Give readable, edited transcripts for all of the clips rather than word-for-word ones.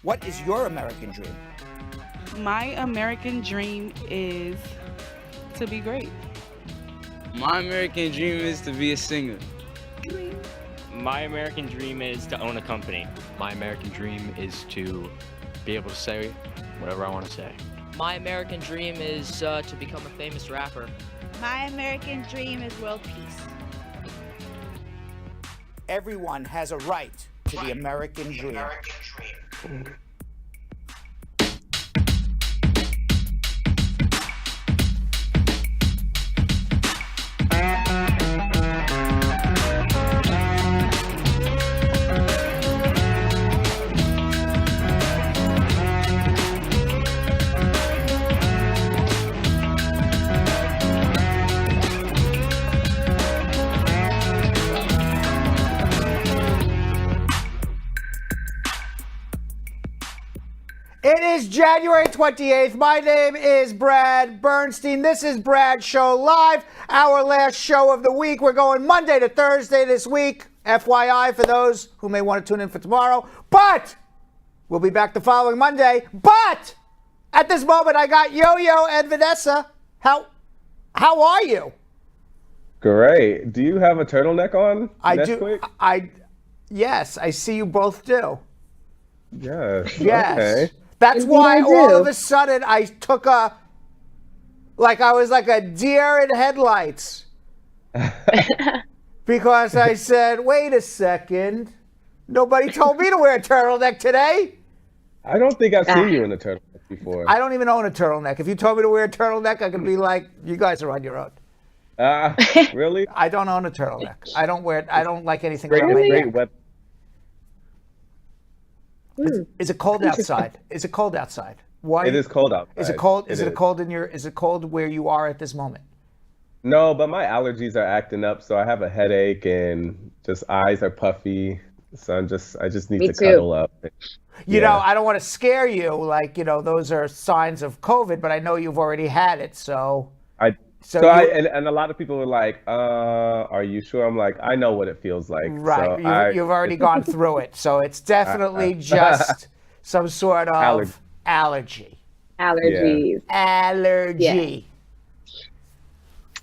What is your American dream? My American dream is to be great. My American dream is to be a singer. My American dream is to own a company. My American dream is to be able to say whatever I want to say. My American dream is to become a famous rapper. My American dream is world peace. Everyone has a right to the American dream. It is January 28th. My name is Brad Bernstein. This is Brad Show Live, our last show of the week. We're going Monday to Thursday this week. FYI for those who may want to tune in for tomorrow. But we'll be back the following Monday. But at this moment, I got Yo-Yo and Vanessa. How are you? Great. Do you have a turtleneck on? I do. Yes, I see you both do. Yes. Yes. Okay. That's why all of a sudden I took I was like a deer in headlights. Because I said, wait a second. Nobody told me to wear a turtleneck today. I don't think I've seen you in a turtleneck before. I don't even own a turtleneck. If you told me to wear a turtleneck, I could be like, you guys are on your own. Really? I don't own a turtleneck. I don't wear it. I don't like anything around my neck. Is it cold outside? Is it cold outside? Why? It is cold outside. Is it cold? Is it cold where you are at this moment? No, but my allergies are acting up, so I have a headache and just eyes are puffy. So I just need to cuddle up. You know, I don't want to scare you. Those are signs of COVID, but I know you've already had it, so. And a lot of people are like, are you sure? I'm like, I know what it feels like. Right. So you've already gone through it. So it's definitely just some sort of allergy. Allergies. Yeah. Allergy.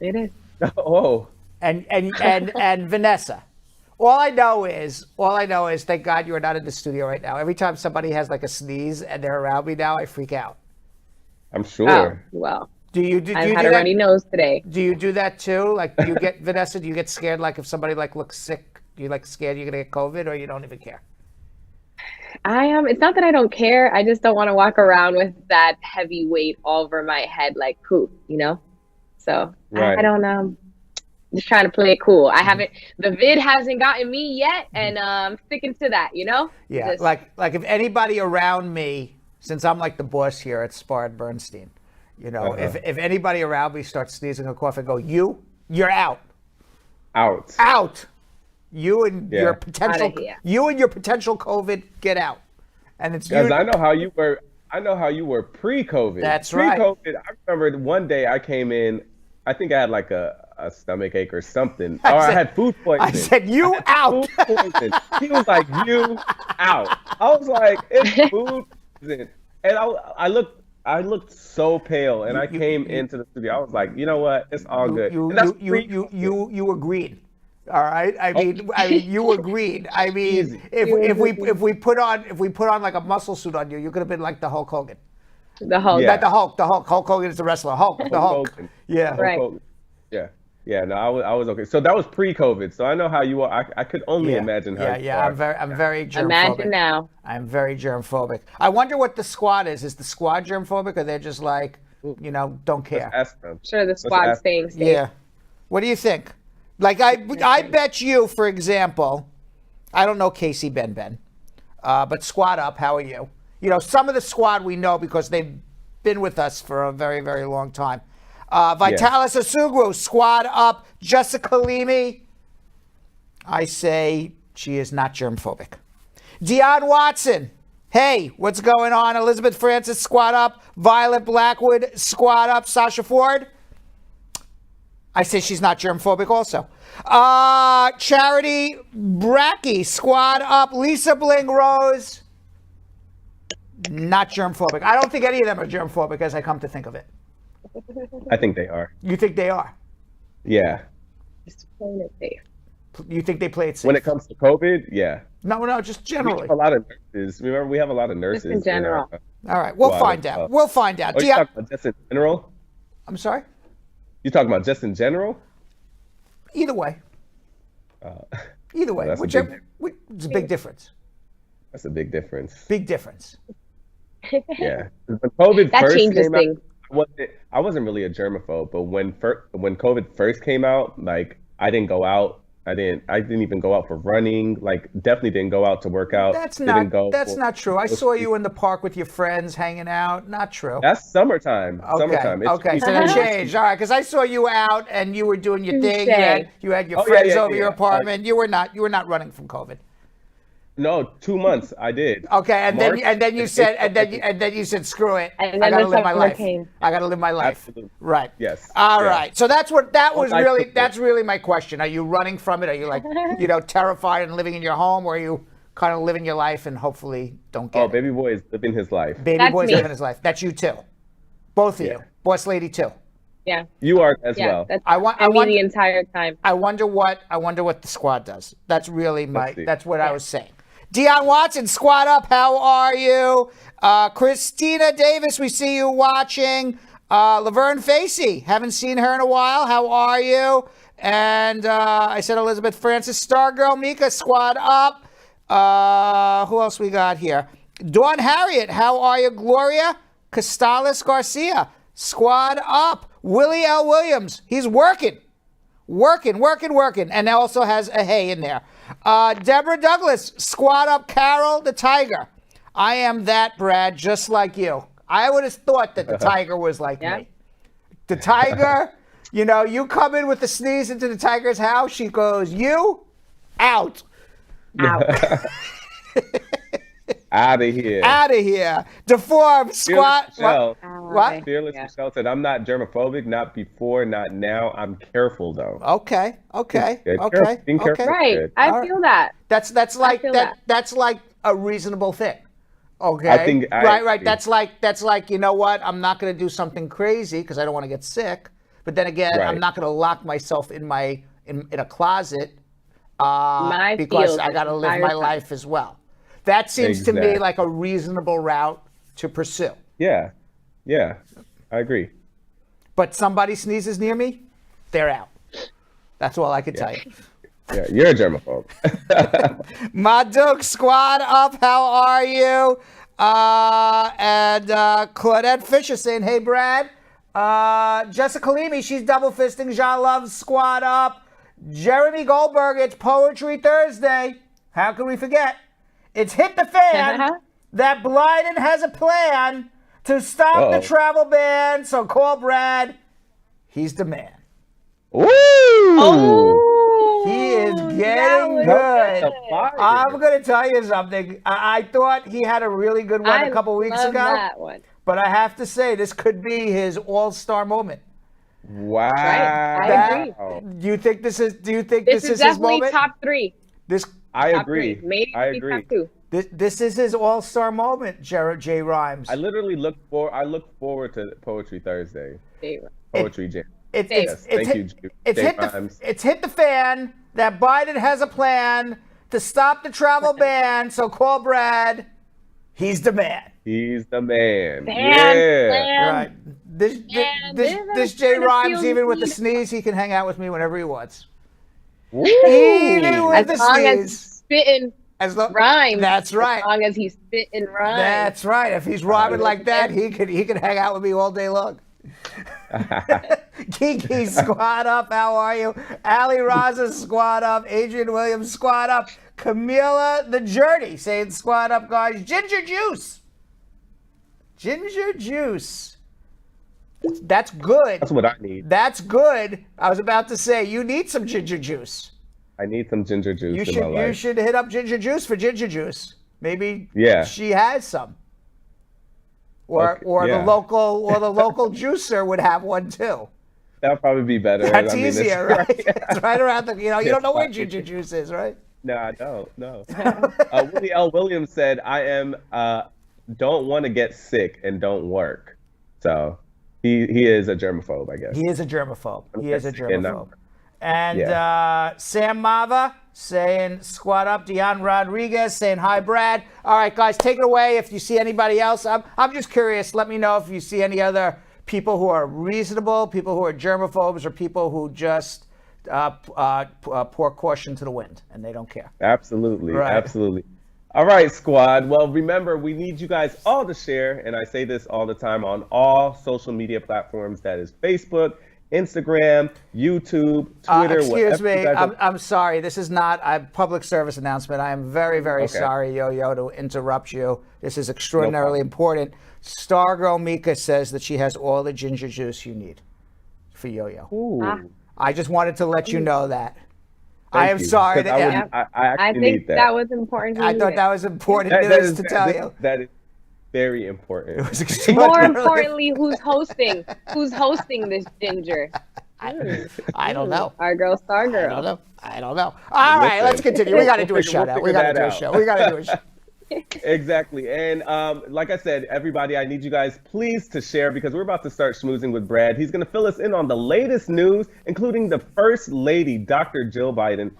Yeah. It is. Oh. And Vanessa, all I know is, thank God you are not in the studio right now. Every time somebody has like a sneeze and they're around me now, I freak out. I'm sure. Oh, well. I've had a runny nose today. Do you do that too? Like, do you get Vanessa? Do you get scared? Like, if somebody looks sick, do you scared you're gonna get COVID, or you don't even care? I am. It's not that I don't care. I just don't want to walk around with that heavy weight all over my head like poop. So right. I don't know. Just trying to play it cool. The vid hasn't gotten me yet, and I'm sticking to that. Yeah. Like if anybody around me, since I'm like the boss here at Spard Bernstein. If anybody around me starts sneezing or coughing, you're out. Out. You and your potential COVID, get out. And it's because I know how you were. I know how you were pre-COVID. That's right. Pre-COVID, I remember one day I came in. I think I had like a stomach ache or something, I had food poisoning. I said, "You out." Food poisoning. He was like, "You out." I was like, "It's food poisoning," and I looked so pale, and I came into the studio. I was like, you know what? It's all good. You agreed. All right. I mean, you agreed. I mean, if we put on like a muscle suit on you, you could have been like the Hulk Hogan. The Hulk. Yeah. Not the Hulk. The Hulk. Hulk Hogan is the wrestler. Hulk. The Hulk. Hogan. Yeah. Right. Yeah. Yeah. No, I was okay. So that was pre-COVID. So I know how you are. I could only imagine how. Yeah. I'm very germphobic. Imagine now. I'm very germphobic. I wonder what the squad is. Is the squad germphobic, or they're just like, don't care? Let's ask them. Sure, the squad's staying safe. Yeah. What do you think? Like, I bet you, for example, I don't know Casey Ben, but Squad Up, how are you? Some of the squad we know because they've been with us for a very, very long time. Vitalis Asugwu, Squad Up. Jessica Leamy, I say she is not germphobic. Dionne Watson, hey, what's going on? Elizabeth Francis, Squad Up. Violet Blackwood, Squad Up. Sasha Ford, I say she's not germphobic also. Charity Brackey, Squad Up. Lisa Bling Rose, Not germphobic. I don't think any of them are germphobic, as I come to think of it. I think they are. You think they are? Yeah. Just playing it safe. You think they play it safe? When it comes to COVID, yeah. No, just We generally. have a lot of nurses. Remember, we have a lot of nurses. in general. All right, we'll Well, find out. We'll find out. Oh, you talking about just in general? I'm sorry? You talking about just in general? Either way. Either way. that's a Whichever. It's a big difference. That's a big difference. Big difference. Yeah. When COVID That first changes came things. out, I wasn't really a germaphobe, but when COVID first came out, like I didn't go out. I didn't even go out for running. Like definitely didn't go out to work out. That's Didn't go not for- true. I saw you in the park with your friends hanging out. Not true. That's summertime. Okay. Summertime. Okay. So that changed. All right, because I saw you out and you were doing your thing. You had your Oh, friends yeah, over your yeah. apartment. You were not running from COVID. No, 2 months I did. Okay, and March then you said you said screw it. And I then gotta the live my summer life. came. I gotta live my life. Absolutely. Right. Yes. All Yeah. right. So that's I really took that's really my question. Are you running from it? Are you like terrified and living in your home, or are you kind of living your life and hopefully don't get Oh, it? baby boy is living his life. Baby That's boy's me. living his life. That's you too. Both of you. Boss lady too. Yeah. You are as Yeah. well. That's I want the entire time. I wonder what the squad does. That's really Let's see. that's what I was saying. Dion Watson, squad up. How are you? Christina Davis, we see you watching. Laverne Facey, haven't seen her in a while. How are you? And I said Elizabeth Francis, Stargirl Mika, squad up. Who else we got here? Dawn Harriet, how are you? Gloria Costales Garcia, squad up. Willie L. Williams, he's working. And also has a hey in there. Deborah Douglas, squad up. Carol the Tiger. I am that, Brad, just like you. I would have thought that the Tiger was like me. The Tiger, you come in with the sneeze into the Tiger's house, she goes, you out. Out of here. Out of here. DeForb, squad. Michelle. What? Fearless Michelle said, I'm not germophobic, not before, not now. I'm careful though. Okay. Yeah, being careful. Right. Good. I feel that. That's like feel that. that. That's like a reasonable thing. Okay. I think right. agree. That's like you know what? I'm not going to do something crazy because I don't want to get sick. But then again, I'm Right. not going to lock myself in a closet My because field I got to the live entire my time. life as well. That seems to me Exactly. like a reasonable route to pursue. Yeah. I agree. But somebody sneezes near me, they're out. That's all I can tell you. Yeah, you're a germaphobe. Maduk, squad up, how are you? And Claudette Fisher saying, hey, Brad. Jessica Leamy, she's double fisting. Jean Love, squad up. Jeremy Goldberg, it's Poetry Thursday. How can we forget? It's hit the fan that Biden has a plan to stop the travel ban. So call Brad. He's the man. Woo! He is getting good. Fire. I'm going to tell you something. I thought he had a really good one a couple weeks love ago. That one. But I have to say, this could be his all-star moment. Wow. Right. I agree. Do you think this is his definitely moment? top three. I Top agree. three. Maybe I agree. top two. This is his all-star moment, Jared J. Rhymes. I literally look forward to Poetry Thursday. Poetry Jam. It's Thank you, Jay Rhymes. It's hit the fan that Biden has a plan to stop the travel ban. So call Brad. He's the man. He's the man. Plan. Right. This this J. kinda Rhymes, feels even with the weird. sneeze, he can hang out with me whenever he wants. Woo! Even with the As long as he's sneeze. spitting That's rhymes. right. As long as he's spitting rhymes. That's right. If he's rhyming like that, he could hang out with me all day long. Kiki, squad up. How are you? Ali Raza, squad up. Adrian Williams, squad up. Camila the Journey saying squad up, guys. Ginger juice. Ginger juice. That's good. That's what I need. That's good. I was about to say, you need some ginger juice. I need some ginger juice in my You life. should hit up ginger juice for ginger juice. Maybe Yeah. she has some. Or yeah. the local juicer would have one too. That'll probably be better. That's I mean, easier, right? It's right around the, you don't know where ginger juice is, right? No, I don't. No. Willie L. Williams said, I am don't want to get sick and don't work. So he is a germaphobe, I guess. He is a germaphobe. He is a Okay, and, germaphobe. And yeah. Sam Mava saying squat up. Dion Rodriguez saying hi, Brad. All right, guys, take it away. If you see anybody else, I'm just curious. Let me know if you see any other people who are reasonable, people who are germaphobes, or people who just pour caution to the wind and they don't care. Absolutely, Right. absolutely. All right, squad. Well, remember, we need you guys all to share, and I say this all the time on all social media platforms. That is Facebook, Instagram, YouTube, Twitter. Excuse whatever you me. guys are- I'm sorry. This is not a public service announcement. I am very, very Okay. sorry, Yo-Yo, to interrupt you. This is extraordinarily important. Stargirl Mika says that she has all the ginger juice you need for Yo-Yo. Ooh. I just wanted to let you know that. Thank I am you, sorry. 'cause I I actually think need that. that was important. I thought that was important news to tell you. That is very important. It was More extraordinarily- importantly, who's hosting? Who's hosting this ginger? I don't know. Our girl, Stargirl. I don't know. All right, let's continue. We got to do a We'll shout out. figure We got to that do a out. show. We got to do a show. Exactly. And like I said, everybody, I need you guys please to share because we're about to start schmoozing with Brad. He's going to fill us in on the latest news, including the First Lady, Dr. Jill Biden,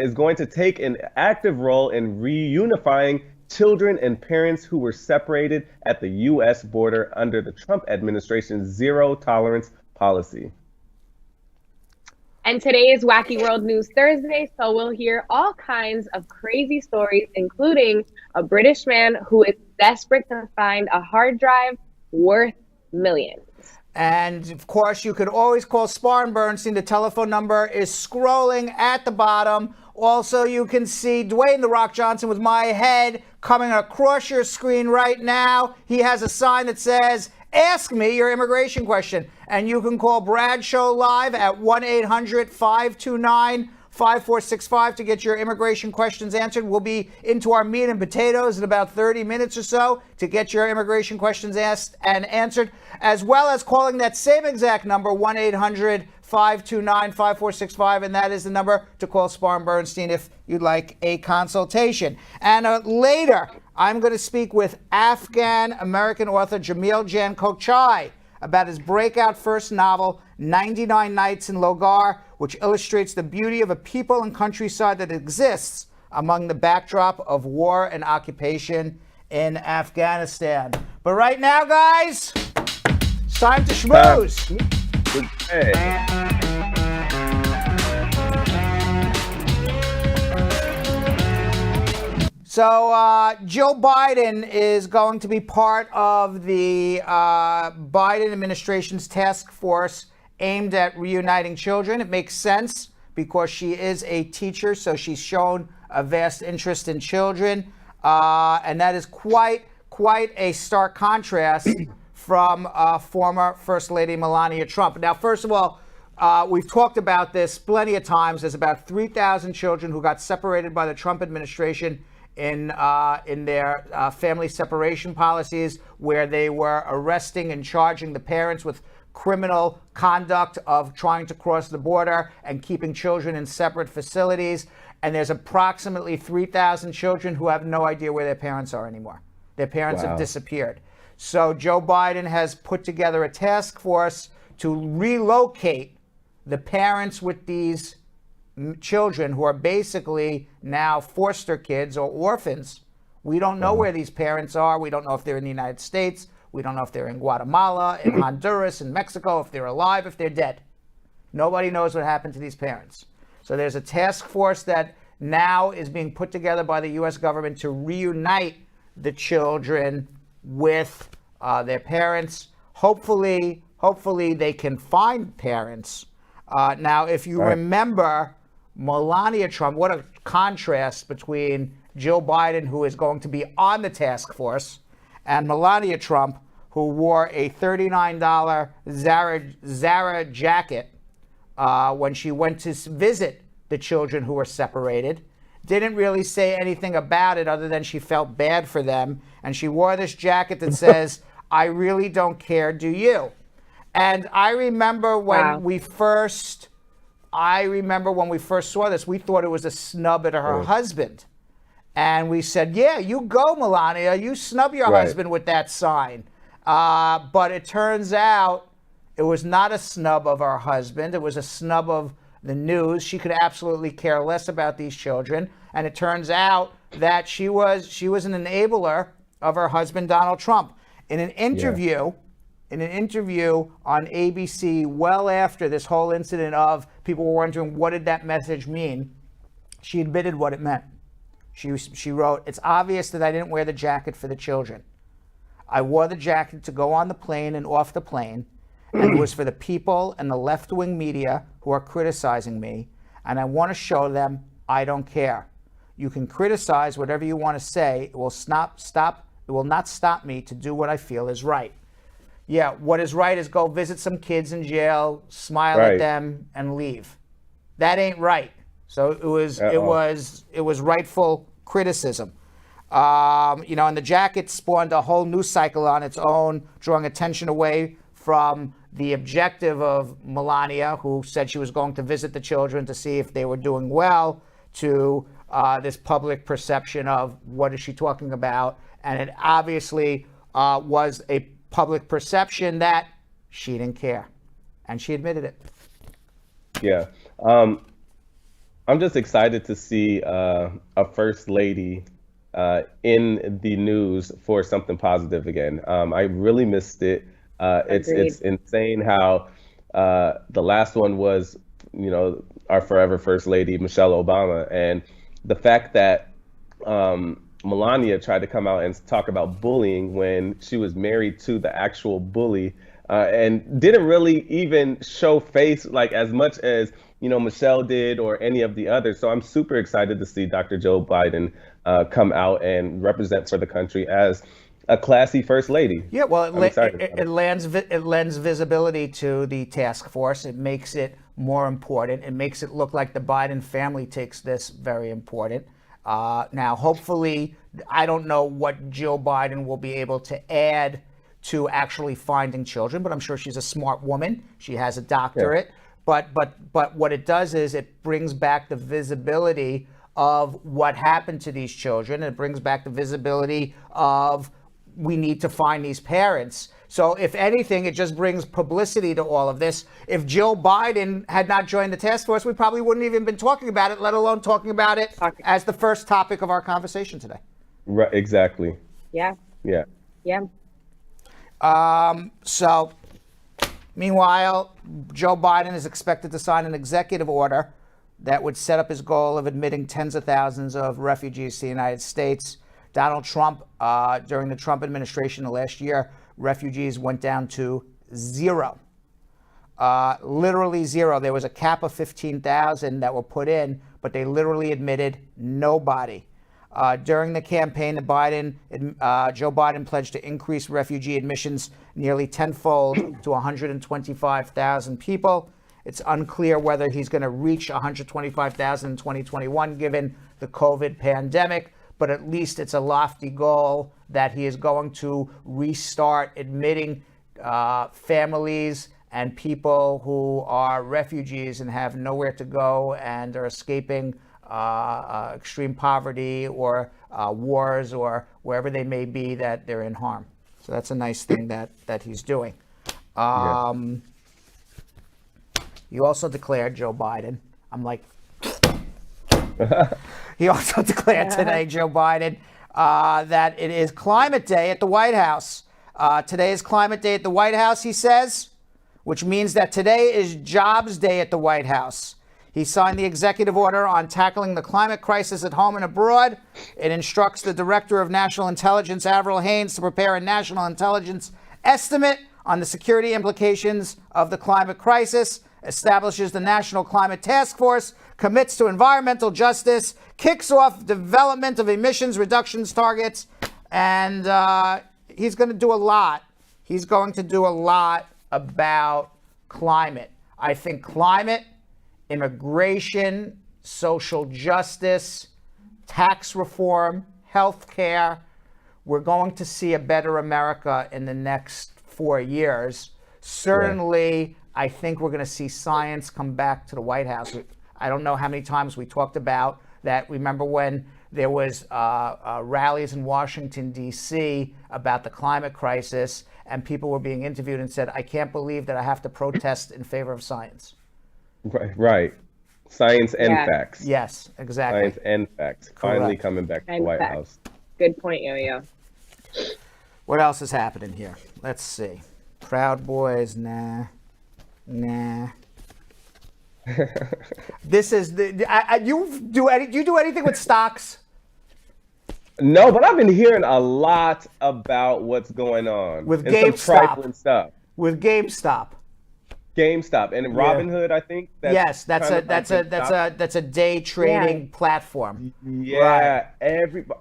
is going to take an active role in reunifying children and parents who were separated at the U.S. border under the Trump administration's zero tolerance policy. And today is Wacky World News Thursday, so we'll hear all kinds of crazy stories, including a British man who is desperate to find a hard drive worth millions. And of course, you could always call Spar and Bernstein. The telephone number is scrolling at the bottom. Also, you can see Dwayne "The Rock" Johnson with my head coming across your screen right now. He has a sign that says, "Ask me your immigration question." And you can call Brad Show live at 1-800-529-5465 to get your immigration questions answered. We'll be into our meat and potatoes in about 30 minutes or so to get your immigration questions asked and answered, as well as calling that same exact number, 1-800-529-5465, and that is the number to call Spar and Bernstein if you'd like a consultation. And later, I'm going to speak with Afghan American author Jamil Jan Kochai about his breakout first novel, 99 Nights in Logar, which illustrates the beauty of a people and countryside that exists among the backdrop of war and occupation in Afghanistan. But right now, guys, it's time to schmooze. Hey. So Joe Biden is going to be part of the Biden administration's task force aimed at reuniting children. It makes sense because she is a teacher, so she's shown a vast interest in children. And that is quite a stark contrast from former First Lady Melania Trump. Now, first of all, we've talked about this plenty of times. There's about 3,000 children who got separated by the Trump administration in their family separation policies, where they were arresting and charging the parents with criminal conduct of trying to cross the border and keeping children in separate facilities. And there's approximately 3,000 children who have no idea where their parents are anymore. Their parents have disappeared. So Joe Biden has put together a task force to relocate the parents with these children who are basically now foster kids or orphans. We don't know where these parents are. We don't know if they're in the United States. We don't know if they're in Guatemala, in Honduras, in Mexico, if they're alive, if they're dead. Nobody knows what happened to these parents. So there's a task force that now is being put together by the U.S. government to reunite the children with their parents. Hopefully they can find parents. Now, if you remember, Melania Trump, what a contrast between Jill Biden, who is going to be on the task force, and Melania Trump, who wore a $39 Zara jacket when she went to visit the children who were separated. Didn't really say anything about it other than she felt bad for them. And she wore this jacket that says, "I really don't care, do you?" And I remember when we first saw this, we thought it was a snub at her husband. And we said, yeah, you go, Melania. You snub your Right. husband with that sign. But it turns out it was not a snub of our husband. It was a snub of the news. She could absolutely care less about these children. And it turns out that she was an enabler of her husband, Donald Trump. In an interview, on ABC, well after this whole incident of people were wondering what did that message mean, she admitted what it meant. She wrote, "It's obvious that I didn't wear the jacket for the children. I wore the jacket to go on the plane and off the plane, and it was for the people and the left-wing media who are criticizing me, and I want to show them I don't care. You can criticize whatever you want to say. It will not stop me to do what I feel is right." Yeah, what is right is go visit some kids in jail, smile at them, and leave. That ain't right. So it was rightful criticism. And the jacket spawned a whole news cycle on its own, drawing attention away from the objective of Melania, who said she was going to visit the children to see if they were doing well, to this public perception of what is she talking about. And it obviously was a public perception that she didn't care. And she admitted it. Yeah. I'm just excited to see a first lady in the news for something positive again. I really missed it. It's insane how the last one was, our forever first lady, Michelle Obama. And the fact that Melania tried to come out and talk about bullying when she was married to the actual bully, and didn't really even show face like as much as Michelle did or any of the others. So I'm super excited to see Dr. Joe Biden come out and represent for the country as a classy first lady. Yeah, well, it lends visibility to the task force. It makes it more important. It makes it look like the Biden family takes this very important. Now, hopefully, I don't know what Jill Biden will be able to add to actually finding children, but I'm sure she's a smart woman. She has a doctorate. Yeah. But what it does is it brings back the visibility of what happened to these children. It brings back the visibility of we need to find these parents. So if anything, it just brings publicity to all of this. If Jill Biden had not joined the task force, we probably wouldn't even been talking about it, let alone talking about it as the first topic of our conversation today. Right, exactly. Yeah. Yeah. Yeah. So meanwhile, Joe Biden is expected to sign an executive order that would set up his goal of admitting tens of thousands of refugees to the United States. Donald Trump, during the Trump administration last year, refugees went down to zero. Literally zero. There was a cap of 15,000 that were put in, but they literally admitted nobody. During the campaign, Joe Biden pledged to increase refugee admissions nearly tenfold to 125,000 people. It's unclear whether he's going to reach 125,000 in 2021, given the COVID pandemic, but at least it's a lofty goal that he is going to restart admitting families and people who are refugees and have nowhere to go and are escaping extreme poverty or wars or wherever they may be that they're in harm. So that's a nice thing that he's doing. He also declared, Joe Biden, I'm like, he also declared today, Joe Biden, that it is Climate Day at the White House. Today is Climate Day at the White House, he says, which means that today is Jobs Day at the White House. He signed the executive order on tackling the climate crisis at home and abroad. It instructs the Director of National Intelligence, Avril Haines, to prepare a national intelligence estimate on the security implications of the climate crisis, establishes the National Climate Task Force, commits to environmental justice, kicks off development of emissions reductions targets, and he's going to do a lot. He's going to do a lot about climate. I think climate, immigration, social justice, tax reform, healthcare. We're going to see a better America in the next 4 years. Certainly, I think we're going to see science come back to the White House. I don't know how many times we talked about that. Remember when There was rallies in Washington, D.C. about the climate crisis, and people were being interviewed and said, I can't believe that I have to protest in favor of science. Right. Science and facts. Yes, exactly. Science and facts. Finally coming back to the White House. Good point, Yo-Yo. What else is happening here? Let's see. Proud Boys, nah. This is the. You do anything with stocks? No, but I've been hearing a lot about what's going on with and GameStop. Some trifling stuff. With GameStop. And Robinhood, I think. Yes, that's a day trading platform. Yeah,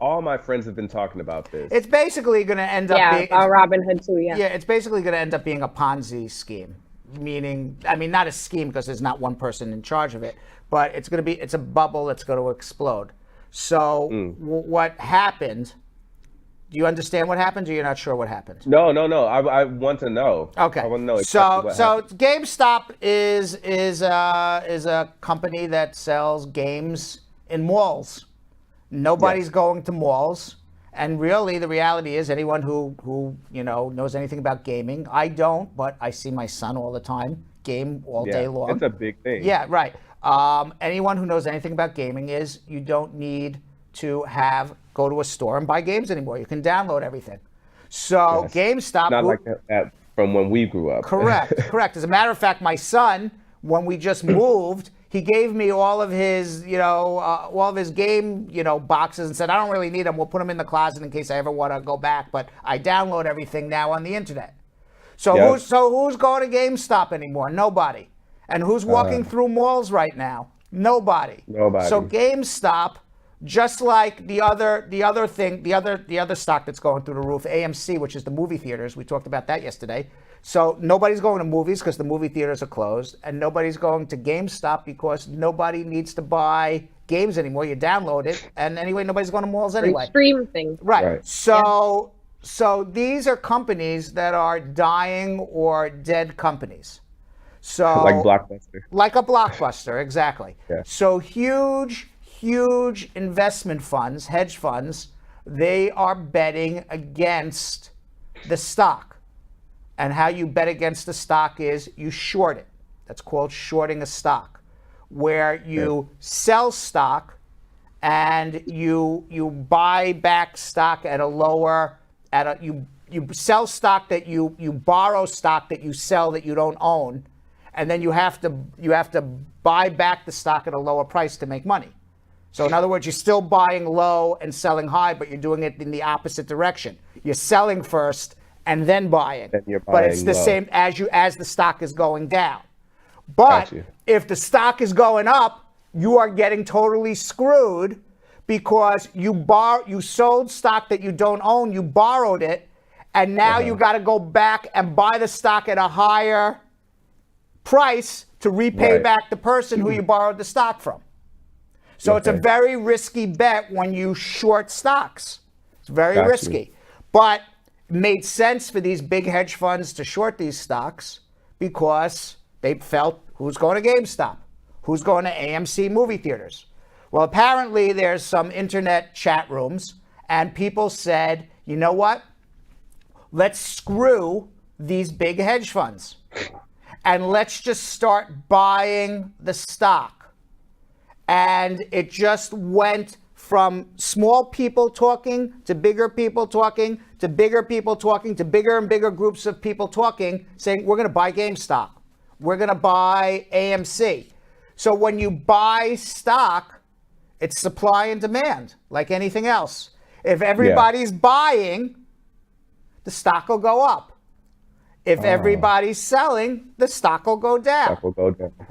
all my friends have been talking about this. It's basically going to end up being Robinhood too. Yeah, it's basically going to end up being a Ponzi scheme. Meaning, I mean, not a scheme because there's not one person in charge of it, but it's a bubble that's going to explode. So what happened? Do you understand what happened, or you're not sure what happened? No. I want to know. Okay. I want to know exactly what happened. GameStop is a company that sells games in malls. Nobody's going to malls, and really, the reality is, anyone who knows anything about gaming, I don't, but I see my son all the time game all day long. It's a big thing. Yeah, right. Anyone who knows anything about gaming is you don't need to go to a store and buy games anymore. You can download everything. So GameStop, not like that from when we grew up. Correct. As a matter of fact, my son, when we just moved, he gave me all of his, game, boxes and said, I don't really need them. We'll put them in the closet in case I ever want to go back. But I download everything now on the internet. So who's going to GameStop anymore? Nobody. And who's walking through malls right now? Nobody. So GameStop, just like the other stock that's going through the roof, AMC, which is the movie theaters. We talked about that yesterday. So nobody's going to movies because the movie theaters are closed, and nobody's going to GameStop because nobody needs to buy games anymore. You download it, and anyway, nobody's going to malls anyway. Stream things. Right. So these are companies that are dying or dead companies. So like Blockbuster. Like a Blockbuster, exactly. Yeah. So huge investment funds, hedge funds, they are betting against the stock. And how you bet against the stock is you short it. That's called shorting a stock, where you sell stock and you buy back stock at a lower, you sell stock that you borrow stock that you sell that you don't own, and then you have to buy back the stock at a lower price to make money. So in other words, you're still buying low and selling high, but you're doing it in the opposite direction. You're selling first and then buying. But it's the same as the stock is going down. But if the stock is going up, you are getting totally screwed because you sold stock that you don't own, you borrowed it, and now you got to go back and buy the stock at a higher price to repay back the person who you borrowed the stock from. So it's a very risky bet when you short stocks. It's very risky. But it made sense for these big hedge funds to short these stocks because they felt, who's going to GameStop? Who's going to AMC movie theaters? Well, apparently there's some internet chat rooms and people said, you know what? Let's screw these big hedge funds and let's just start buying the stock. And it just went from small people talking to bigger people talking to bigger people talking to bigger and bigger groups of people talking, saying, we're going to buy GameStop. We're going to buy AMC. So when you buy stock, it's supply and demand, like anything else. If everybody's buying, the stock will go up. If everybody's selling, the stock will go down.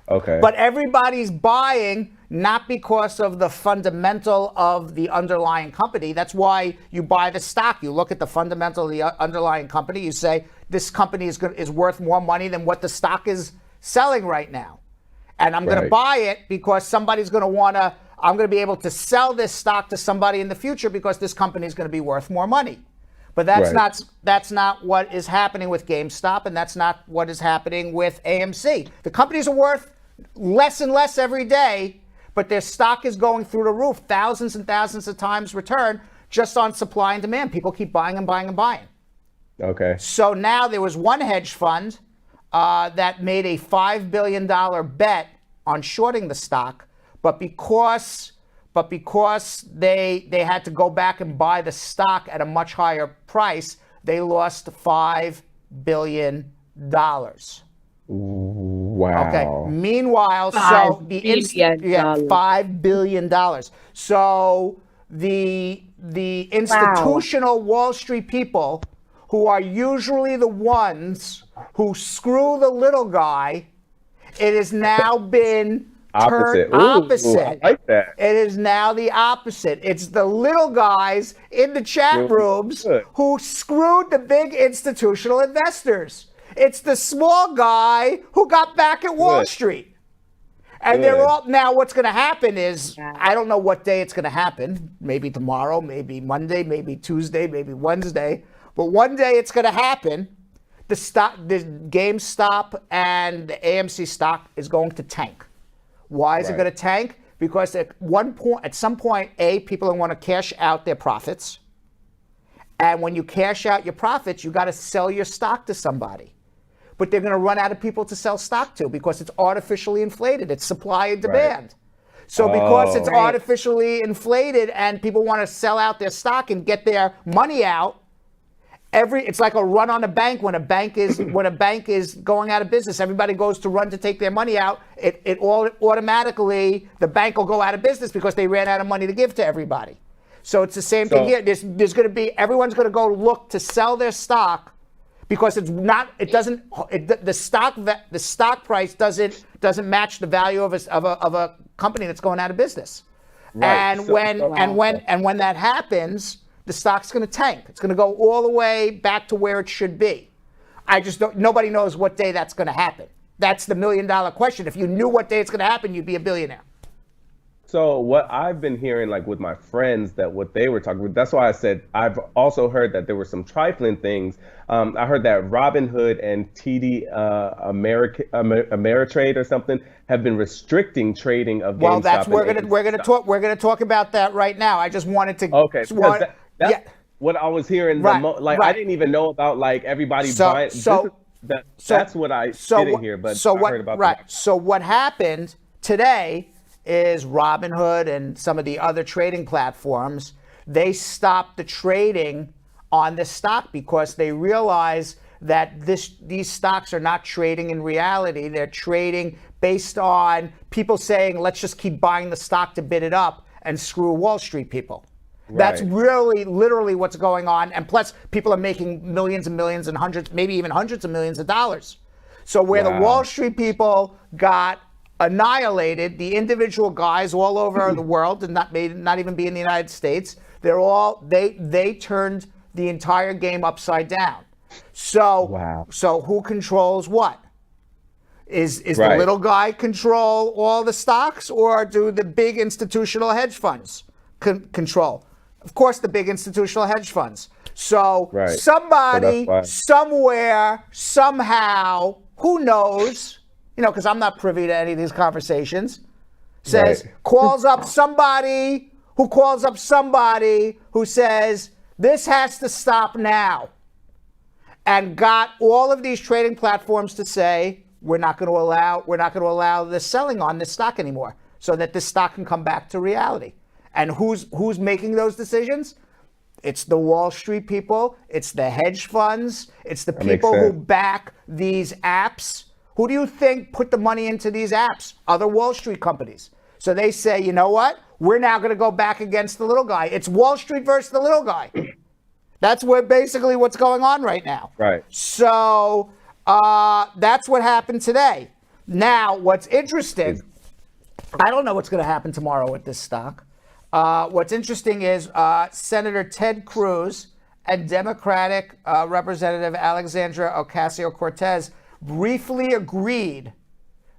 Okay. But everybody's buying not because of the fundamental of the underlying company. That's why you buy the stock. You look at the fundamental of the underlying company. You say, this company is worth more money than what the stock is selling right now. And I'm going to buy it because somebody's going to I'm going to be able to sell this stock to somebody in the future because this company is going to be worth more money. But that's not what is happening with GameStop, and that's not what is happening with AMC. The companies are worth less and less every day, but but their stock is going through the roof, thousands and thousands of times return just on supply and demand. People keep buying and buying and buying. Okay. So now there was one hedge fund that made a $5 billion bet on shorting the stock, but because they had to go back and buy the stock at a much higher price, they lost $5 billion. Wow. Okay. Meanwhile, $5 billion. $5 billion. So the institutional Wall Street people, who are usually the ones who screw the little guy, it has now been turned opposite. I like that. It is now the opposite. It's the little guys in the chat rooms who screwed the big institutional investors. It's the small guy who got back at Wall Street. And they're all, now what's going to happen is, I don't know what day it's going to happen. Maybe tomorrow, maybe Monday, maybe Tuesday, maybe Wednesday. But one day it's going to happen. The GameStop and the AMC stock is going to tank. Why is it going to tank? Because at some point, people are going to cash out their profits. And when you cash out your profits, you got to sell your stock to somebody. But they're going to run out of people to sell stock to because it's artificially inflated. It's supply and demand. So because it's artificially inflated and people want to sell out their stock and get their money out, it's like a run on a bank when a bank is going out of business. Everybody goes to run to take their money out. It all automatically, the bank will go out of business because they ran out of money to give to everybody. So it's the same thing here. There's going to be, everyone's going to go look to sell their stock because the stock price doesn't match the value of a company that's going out of business. Right. And when that happens, the stock's going to tank. It's going to go all the way back to where it should be. Nobody knows what day that's going to happen. That's the $1 million question. If you knew what day it's going to happen, you'd be a billionaire. So what I've been hearing, like with my friends, that what they were talking about, that's why I said I've also heard that there were some trifling things. I heard that Robinhood and TD Ameritrade or something have been restricting trading of GameStop. Well, that's we're gonna talk about that right now. I just wanted to. Okay. That's what I was hearing. I didn't even know about like everybody buying. That's what I didn't hear, but I heard about that. So what happened today is Robinhood and some of the other trading platforms, they stopped the trading on this stock because they realize that these stocks are not trading in reality. They're trading based on people saying, let's just keep buying the stock to bid it up and screw Wall Street people. Right. That's really literally what's going on. And plus, people are making millions and millions and hundreds, maybe even hundreds of millions of dollars. So where the Wall Street people got annihilated, the individual guys all over the world, and not even be in the United States, they turned the entire game upside down. So so who controls what? Is the little guy control all the stocks, or do the big institutional hedge funds control? Of course, the big institutional hedge funds. So somebody, somewhere, somehow, who knows? Because I'm not privy to any of these conversations, calls up somebody who says, this has to stop now. And got all of these trading platforms to say, we're not going to allow the selling on this stock anymore, so that this stock can come back to reality. And who's making those decisions? It's the Wall Street people, it's the hedge funds, it's the people who back these apps. Who do you think put the money into these apps? Other Wall Street companies. So they say, you know what? We're now going to go back against the little guy. It's Wall Street versus the little guy. That's basically what's going on right now. Right. So that's what happened today. Now, what's interesting, I don't know what's going to happen tomorrow with this stock. What's interesting is Senator Ted Cruz and Democratic Representative Alexandria Ocasio-Cortez briefly agreed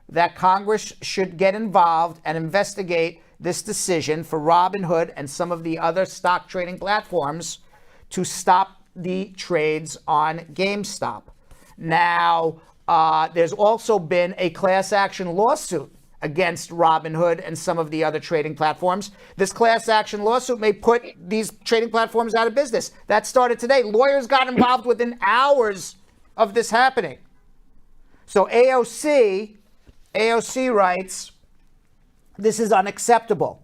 that Congress should get involved and investigate this decision for Robinhood and some of the other stock trading platforms to stop the trades on GameStop. Now, there's also been a class action lawsuit against Robinhood and some of the other trading platforms. This class action lawsuit may put these trading platforms out of business. That started today. Lawyers got involved within hours of this happening. So AOC writes, this is unacceptable.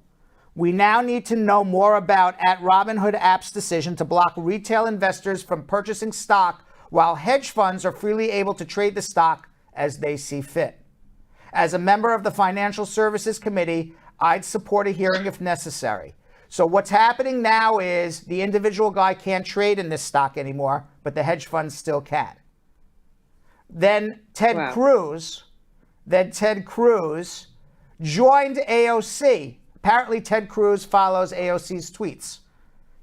We now need to know more about Robinhood app's decision to block retail investors from purchasing stock while hedge funds are freely able to trade the stock as they see fit. As a member of the Financial Services Committee, I'd support a hearing if necessary. So what's happening now is the individual guy can't trade in this stock anymore, but the hedge funds still can. Then Ted Cruz joined AOC. Apparently Ted Cruz follows AOC's tweets.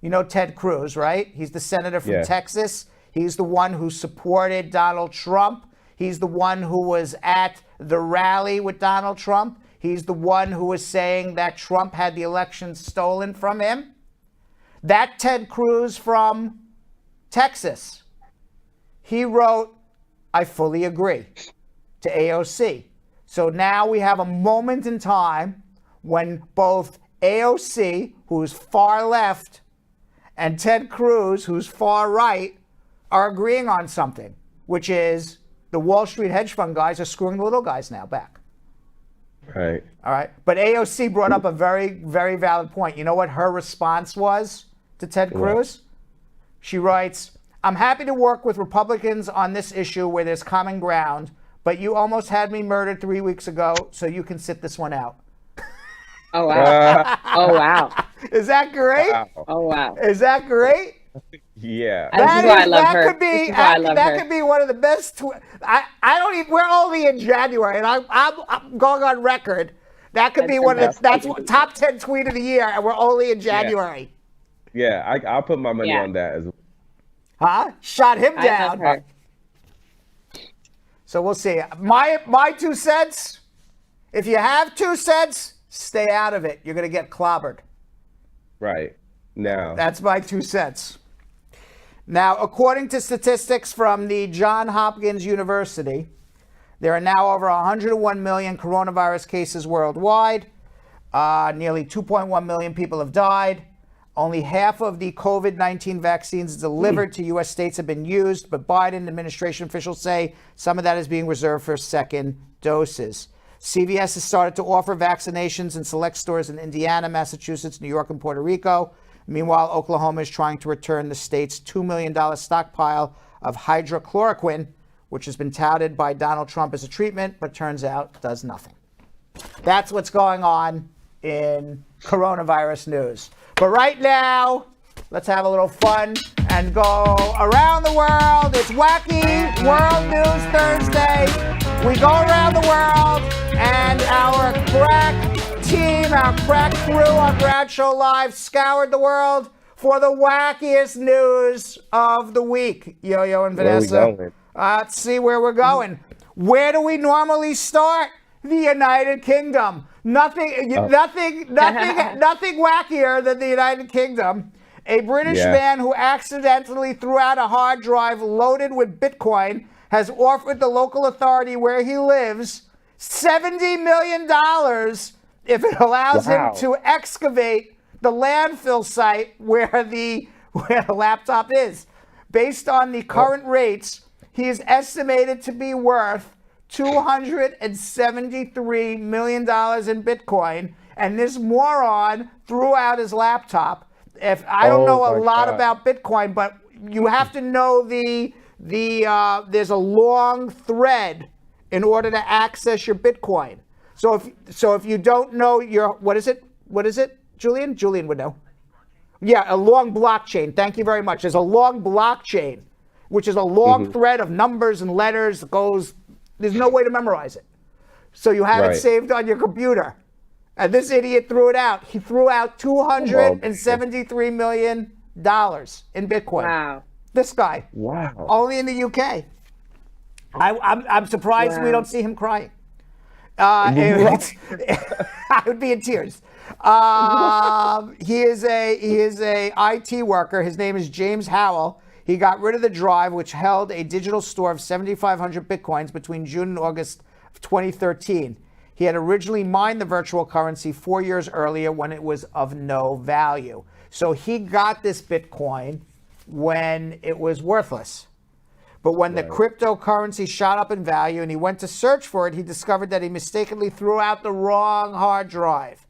You know Ted Cruz, right? He's the senator from Texas. He's the one who supported Donald Trump. He's the one who was at the rally with Donald Trump. He's the one who was saying that Trump had the election stolen from him. That Ted Cruz from Texas, he wrote, I fully agree, to AOC. So now we have a moment in time when both AOC, who's far left, and Ted Cruz, who's far right, are agreeing on something, which is the Wall Street hedge fund guys are screwing the little guys now back. Right. All right. But AOC brought up a very, very valid point. You know what her response was to Ted Cruz? She writes, I'm happy to work with Republicans on this issue where there's common ground, but you almost had me murdered 3 weeks ago, so you can sit this one out. Oh, wow. Oh, wow. Is that great? Wow. Oh, wow. Is that great? Yeah. That's why I love her. That could be one of the best. I don't even. We're only in January, and I'm going on record. That could be one of the top 10 tweet of the year, and we're only in January. Yeah, I'll put my money on that as well. Huh? Shot him down. Her. So we'll see. My 2 cents. If you have 2 cents, stay out of it. You're gonna get clobbered. Right. Now. That's my 2 cents. Now, according to statistics from the Johns Hopkins University, there are now over 101 million coronavirus cases worldwide. Nearly 2.1 million people have died. Only half of the COVID-19 vaccines delivered to U.S. states have been used, but Biden administration officials say some of that is being reserved for second doses. CVS has started to offer vaccinations in select stores in Indiana, Massachusetts, New York, and Puerto Rico. Meanwhile, Oklahoma is trying to return the state's $2 million stockpile of hydrochloroquine, which has been touted by Donald Trump as a treatment, but turns out does nothing. That's what's going on in coronavirus news. But right now, let's have a little fun and go around the world. It's Wacky World News Thursday. We go around the world, and our crack team, our crack crew on Bradshaw Live scoured the world for the wackiest news of the week. Yo-Yo and Vanessa. Let's see where we're going. Where do we normally start? The United Kingdom. Nothing wackier than the United Kingdom. A British man who accidentally threw out a hard drive loaded with Bitcoin has offered the local authority where he lives $70 million if it allows him to excavate the landfill site where the laptop is. Based on the current rates, he is estimated to be worth $273 million in Bitcoin, and this moron threw out his laptop. I don't know a lot about Bitcoin, but you have to know there's a long thread in order to access your Bitcoin. So if you don't know what is it, Julian? Julian would know. Yeah, a long blockchain. Thank you very much. There's a long blockchain, which is a long thread of numbers and letters that goes. There's no way to memorize it. So you have it saved on your computer. And this idiot threw it out. He threw out $273 million in Bitcoin. Wow. This guy. Wow. Only in the UK. I'm surprised we don't see him crying. I would be in tears. He is a IT worker. His name is James Howell. He got rid of the drive, which held a digital store of 7,500 Bitcoins between June and August of 2013. He had originally mined the virtual currency 4 years earlier when it was of no value. So he got this Bitcoin when it was worthless. But when the cryptocurrency shot up in value and he went to search for it, he discovered that he mistakenly threw out the wrong hard drive.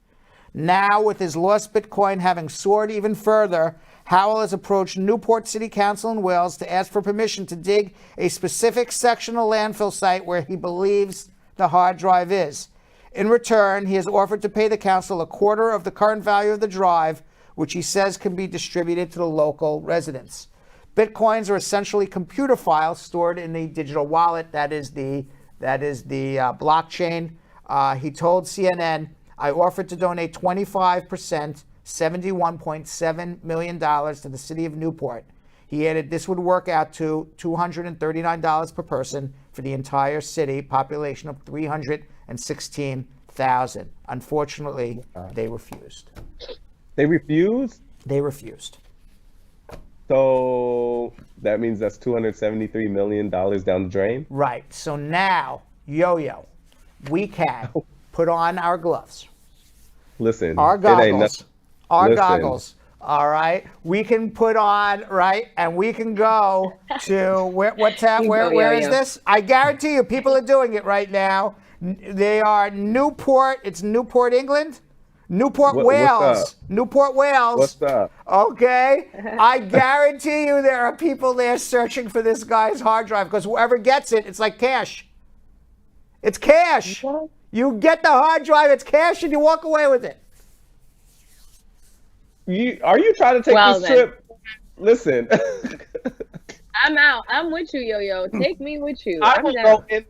Now, with his lost Bitcoin having soared even further, Howell has approached Newport City Council in Wales to ask for permission to dig a specific section of landfill site where he believes the hard drive is. In return, he has offered to pay the council a quarter of the current value of the drive, which he says can be distributed to the local residents. Bitcoins are essentially computer files stored in the digital wallet. That is the blockchain. He told CNN, "I offered to donate 25%, $71.7 million to the city of Newport." He added this would work out to $239 per person for the entire city, population of 316,000. Unfortunately, they refused. They refused? They refused. So that means that's $273 million down the drain? Right. So now, Yo-Yo, we can put on our gloves. Listen, Our it ain't goggles. nothing. Our Listen. goggles. All right. We can put on, right, and we can go to where is this? I guarantee you people are doing it right now. They are Newport, it's Newport, England. Newport, Wales. What's up? Newport, Wales. What's up? Okay. I guarantee you there are people there searching for this guy's hard drive because whoever gets it, it's like cash. It's cash. You get the hard drive, it's cash, and you walk away with it. Are you trying to take this trip? Listen. I'm out. I'm with you, Yo-Yo. Take me with you. I I'm will down. go in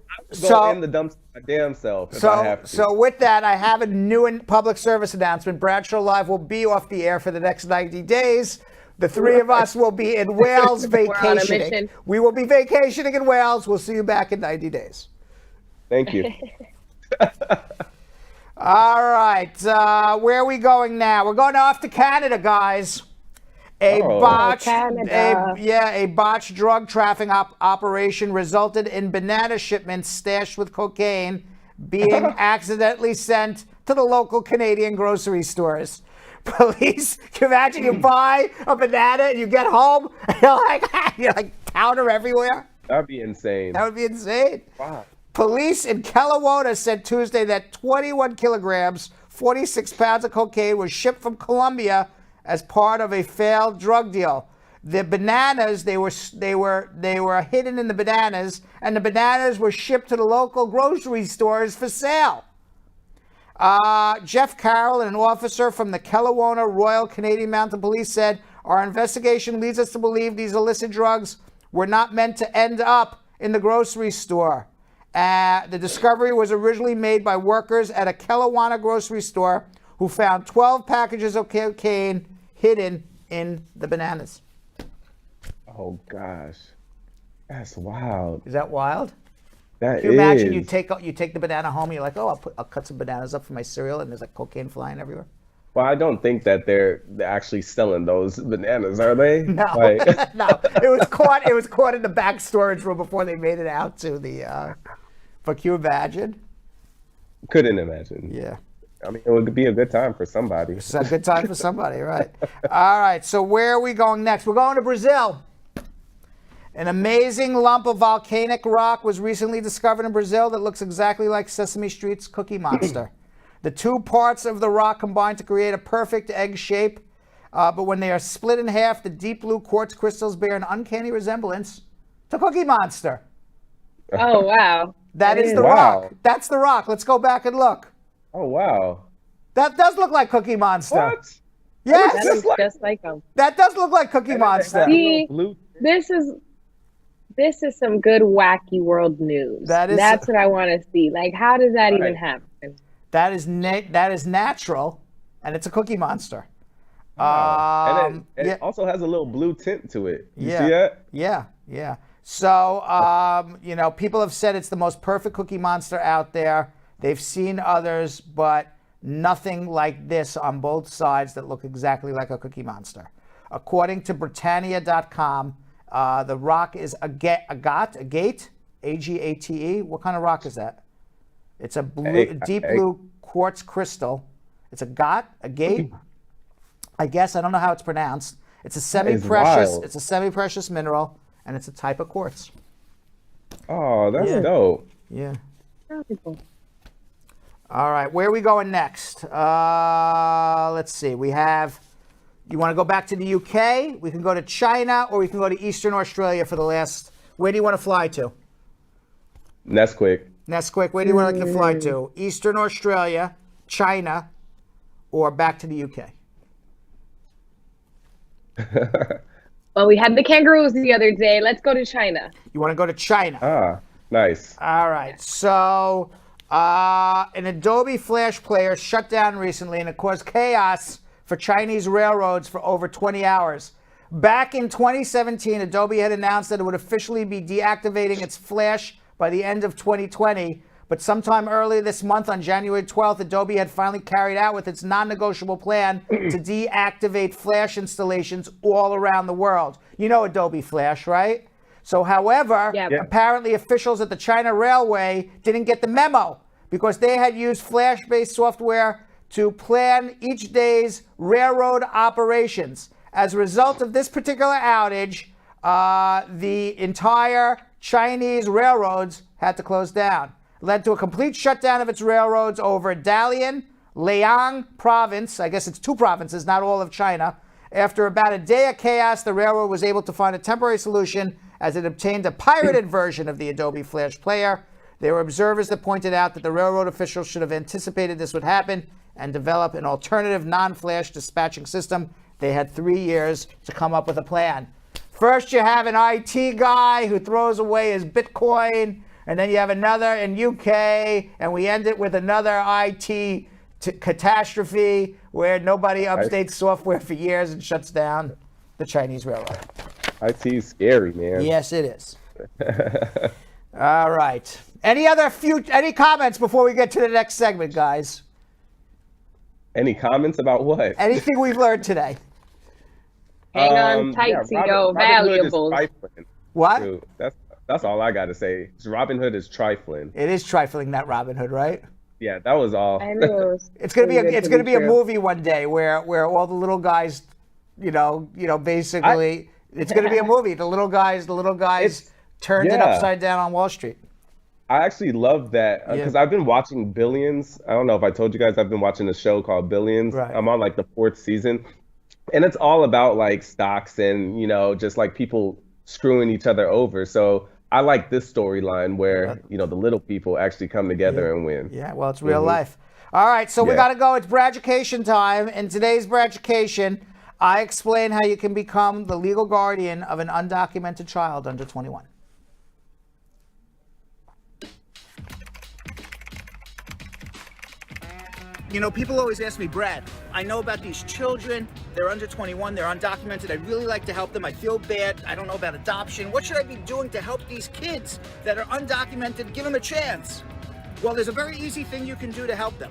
the dumpster my damn self if I have to. So with that, I have a new public service announcement. Bradshaw Live will be off the air for the next 90 days. The three of us will be in Wales vacationing. mission. We will be vacationing in Wales. We'll see you back in 90 days. Thank you. All right. Where are we going now? We're going off to Canada, guys. A botched drug trafficking operation resulted in banana shipments stashed with cocaine being accidentally sent to the local Canadian grocery stores. Police, can you imagine you buy a banana and you get home and you're like powder everywhere? That'd be insane. That would be insane. Wow. Police in Kelowna said Tuesday that 21 kilograms, 46 pounds of cocaine was shipped from Colombia as part of a failed drug deal. The bananas, they were hidden in the bananas, and the bananas were shipped to the local grocery stores for sale. Jeff Carroll, an officer from the Kelowna Royal Canadian Mounted Police, said, "Our investigation leads us to believe these illicit drugs were not meant to end up in the grocery store." The discovery was originally made by workers at a Kelowna grocery store who found 12 packages of cocaine hidden in the bananas. Oh gosh, that's wild. Is that wild? That Can you imagine is. you take the banana home and you're like, oh, I'll cut some bananas up for my cereal, and there's like cocaine flying everywhere? Well, I don't think that they're actually selling those bananas, are they? No, no. It was caught in the back storage room before they made it out to the. But can you imagine? Couldn't imagine. Yeah. I mean, it would be a good time for somebody. It's a good time for somebody, right? All right, so where are we going next? We're going to Brazil. An amazing lump of volcanic rock was recently discovered in Brazil that looks exactly like Sesame Street's Cookie Monster. The two parts of the rock combine to create a perfect egg shape, but when they are split in half, the deep blue quartz crystals bear an uncanny resemblance to Cookie Monster. Oh, wow. That is the Wow. rock. That's the rock. Let's go back and look. Oh wow. That does look like Cookie Monster. What? Yes. That looks just like them. That does look like Cookie Monster. See, Blue. this is some good wacky world news. That's what I want to see. Like, how does that even happen? That is natural, and it's a Cookie Monster. And it also has a little blue tint to it. You see that? Yeah. So, people have said it's the most perfect Cookie Monster out there. They've seen others, but nothing like this on both sides that look exactly like a Cookie Monster. According to Britannia.com, the rock is agate, A-G-A-T-E. What kind of rock is that? It's a deep blue quartz crystal. It's a gate. I guess I don't know how it's pronounced. It's a semi-precious. It's a semi-precious mineral, and it's a type of quartz. Oh, that's dope. Yeah. All right, where are we going next? Let's see. We have. You want to go back to the UK? We can go to China, or we can go to Eastern Australia for the last. Where do you want to fly to? Nesquik. Nesquik. Where do you want to fly to? Eastern Australia, China, or back to the UK? Well, we had the kangaroos the other day. Let's go to China. You want to go to China? Ah, nice. All right. So, an Adobe Flash player shut down recently, and it caused chaos for Chinese railroads for over 20 hours. Back in 2017, Adobe had announced that it would officially be deactivating its Flash by the end of 2020. But sometime earlier this month, on January 12th, Adobe had finally carried out with its non-negotiable plan to deactivate Flash installations all around the world. You know Adobe Flash, right? So, however, apparently officials at the China Railway didn't get the memo because they had used Flash-based software to plan each day's railroad operations. As a result of this particular outage, the entire Chinese railroads had to close down. It led to a complete shutdown of its railroads over Dalian, Liang province. I guess it's 2 provinces, not all of China. After about a day of chaos, the railroad was able to find a temporary solution as it obtained a pirated version of the Adobe Flash player. There were observers that pointed out that the railroad officials should have anticipated this would happen and develop an alternative non-Flash dispatching system. They had 3 years to come up with a plan. First, you have an IT guy who throws away his Bitcoin, and then you have another in UK, and we end it with another IT catastrophe where nobody updates software for years and shuts down the Chinese railroad. IT is scary, man. Yes, it is. All right. Any comments before we get to the next segment, guys? Any comments about what? Anything we've learned today? Hang on tight to your valuables. What? Dude, that's all I got to say. Robin Hood is trifling. It is trifling, not Robin Hood, right? Yeah, that was all. I know. It's gonna be a movie one day where all the little guys, basically, it's gonna be a movie. The little guys turned it upside down on Wall Street. I actually love that because I've been watching Billions. I don't know if I told you guys I've been watching a show called Billions. Right. I'm on like the 4th season, and it's all about like stocks and just like people screwing each other over. So I like this storyline where the little people actually come together and win. Yeah, well, it's real life. All right, so we got to go. It's Braducation time. In today's Braducation, I explain how you can become the legal guardian of an undocumented child under 21. People always ask me, Brad, I know about these children. They're under 21. They're undocumented. I'd really like to help them. I feel bad. I don't know about adoption. What should I be doing to help these kids that are undocumented? Give them a chance. Well, there's a very easy thing you can do to help them.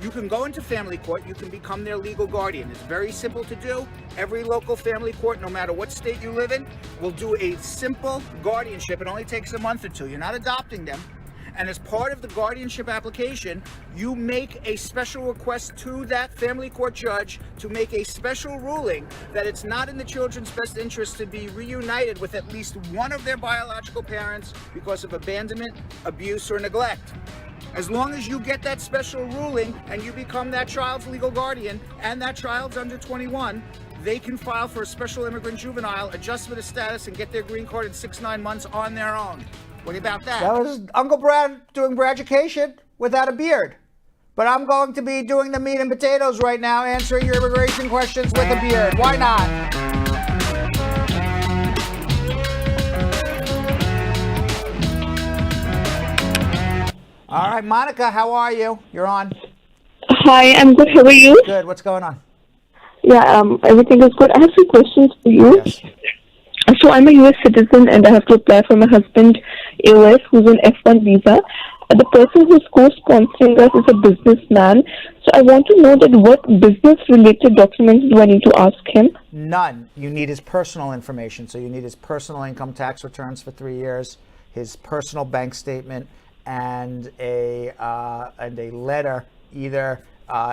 You can go into family court. You can become their legal guardian. It's very simple to do. Every local family court, no matter what state you live in, will do a simple guardianship. It only takes a month or 2. You're not adopting them. And as part of the guardianship application, you make a special request to that family court judge to make a special ruling that it's not in the children's best interest to be reunited with at least one of their biological parents because of abandonment, abuse, or neglect. As long as you get that special ruling and you become that child's legal guardian and that child's under 21, they can file for a special immigrant juvenile adjustment of status and get their green card in 6-9 months on their own. What about that? That was Uncle Brad doing Braducation without a beard. But I'm going to be doing the meat and potatoes right now, answering your immigration questions with a beard. Why not? All right, Monica, how are you? You're on. Hi, I'm good. How are you? Good. What's going on? Yeah, everything is good. I have 2 questions for you. Yes. So I'm a U.S. citizen and I have to apply for my husband, AOS, who's on F1 visa. The person who's co-sponsoring us is a businessman. So I want to know that what business-related documents do I need to ask him? None. You need his personal information. So you need his personal income tax returns for 3 years, his personal bank statement, and a letter. Either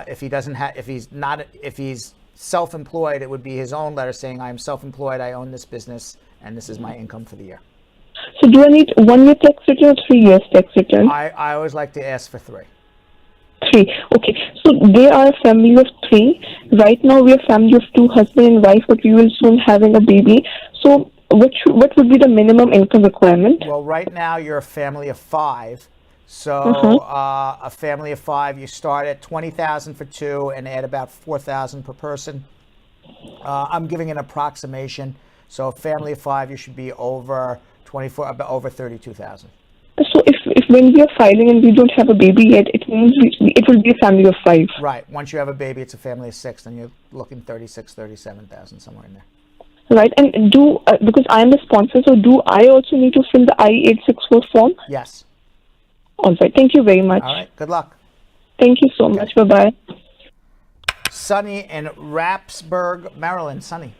if he's self-employed, it would be his own letter saying, "I am self-employed. I own this business, and this is my income for the year." So do I need 1 year tax return or 3 years tax return? I always like to ask for 3. 3. Okay. So they are a family of 3. Right now we are a family of 2, husband and wife, but we will soon having a baby. So what would be the minimum income requirement? Well, right now you're a family of 5. So a family of 5, you start at $20,000 for 2 and add about $4,000 per person. I'm giving an approximation. So a family of 5, you should be over over $32,000. So if when we are filing and we don't have a baby yet, it means it will be a family of 5. Right. Once you have a baby, it's a family of 6, then you're looking 37,000 somewhere in there. Right. And because I am the sponsor, so do I also need to fill the I-864 form? Yes. All right. Thank you very much. All right. Good luck. Thank you so much. Bye-bye. Sunny in Rapsburg, Maryland. Sunny.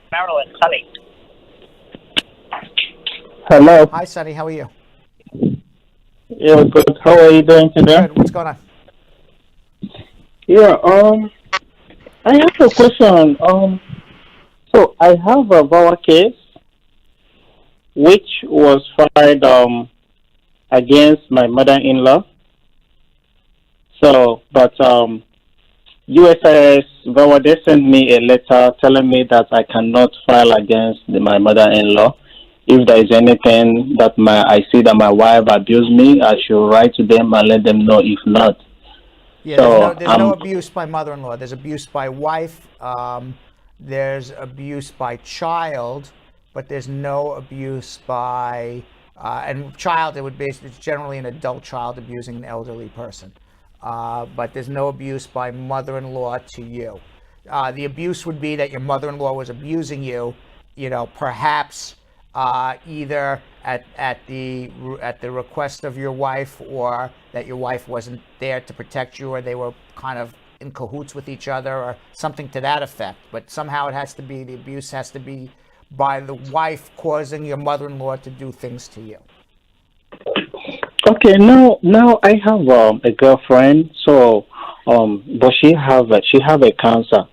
Hello. Hi, Sunny. How are you? Yeah, good. How are you doing today? Good. What's going on? Yeah, I have a question. So I have a VAWA case which was filed against my mother-in-law. So, but USIS VAWA, they sent me a letter telling me that I cannot file against my mother-in-law. If there is anything that I see that my wife abused me, I should write to them and let them know. If not, yeah, so, there's no abuse by mother-in-law. There's abuse by wife. There's abuse by child, but there's no abuse by and child. It's generally an adult child abusing an elderly person, but there's no abuse by mother-in-law to you. The abuse would be that your mother-in-law was abusing you. Perhaps. Either at the request of your wife, or that your wife wasn't there to protect you, or they were kind of in cahoots with each other, or something to that effect. But somehow the abuse has to be by the wife causing your mother-in-law to do things to you. Okay, now I have a girlfriend. So, but she have a cancer.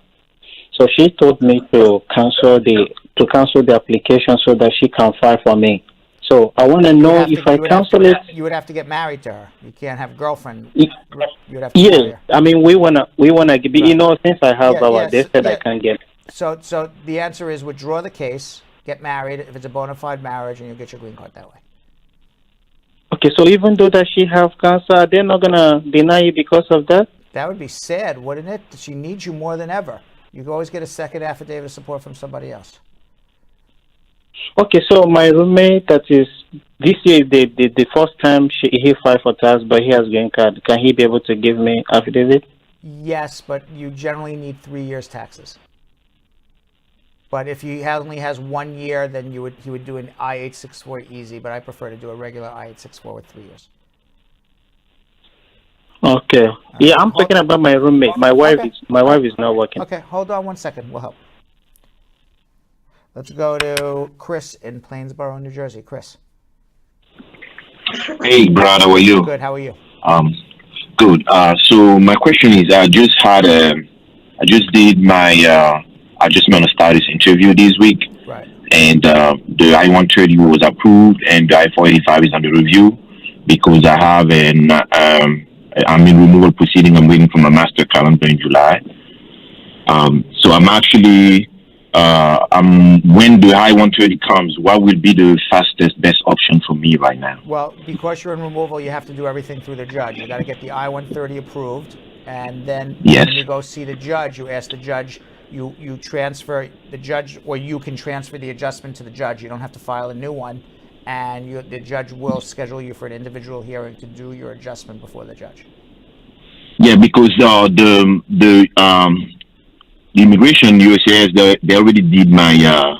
So she told me to cancel the application so that she can file for me. So I want to know if I cancel it. You would have to get married to her. You can't have a girlfriend. You would have to marry her. I mean we wanna be. Since I have they said I can't get. So the answer is withdraw the case, get married if it's a bona fide marriage, and you'll get your green card that way. Okay, so even though that she have cancer, they're not gonna deny you because of that? That would be sad, wouldn't it? She needs you more than ever. You can always get a second affidavit of support from somebody else. Okay, so my roommate, that is this year, the first time he filed for tax, but he has green card. Can he be able to give me affidavit? Yes, but you generally need 3 years taxes. But if he only has 1 year, then he would do an I-864 easy. But I prefer to do a regular I-864 with 3 years. Okay. Yeah, I'm talking about my roommate. My wife is not working. Okay, hold on 1 second. We'll help. Let's go to Chris in Plainsboro, New Jersey. Chris. Hey, Brad, how are you? Good. How are you? Good. So my question is, I just did my adjustment of status interview this week. Right. And the I-130 was approved, and the I-485 is under review because I have I'm in removal proceeding. I'm waiting for my master calendar in July. So I'm actually, when the I-130 comes, what will be the fastest, best option for me right now? Well, because you're in removal, you have to do everything through the judge. You got to get the I-130 approved, and then when you go see the judge, you ask the judge, you transfer the judge, or you can transfer the adjustment to the judge. You don't have to file a new one. And the judge will schedule you for an individual hearing to do your adjustment before the judge. Yeah, because the immigration USCIS, they already did my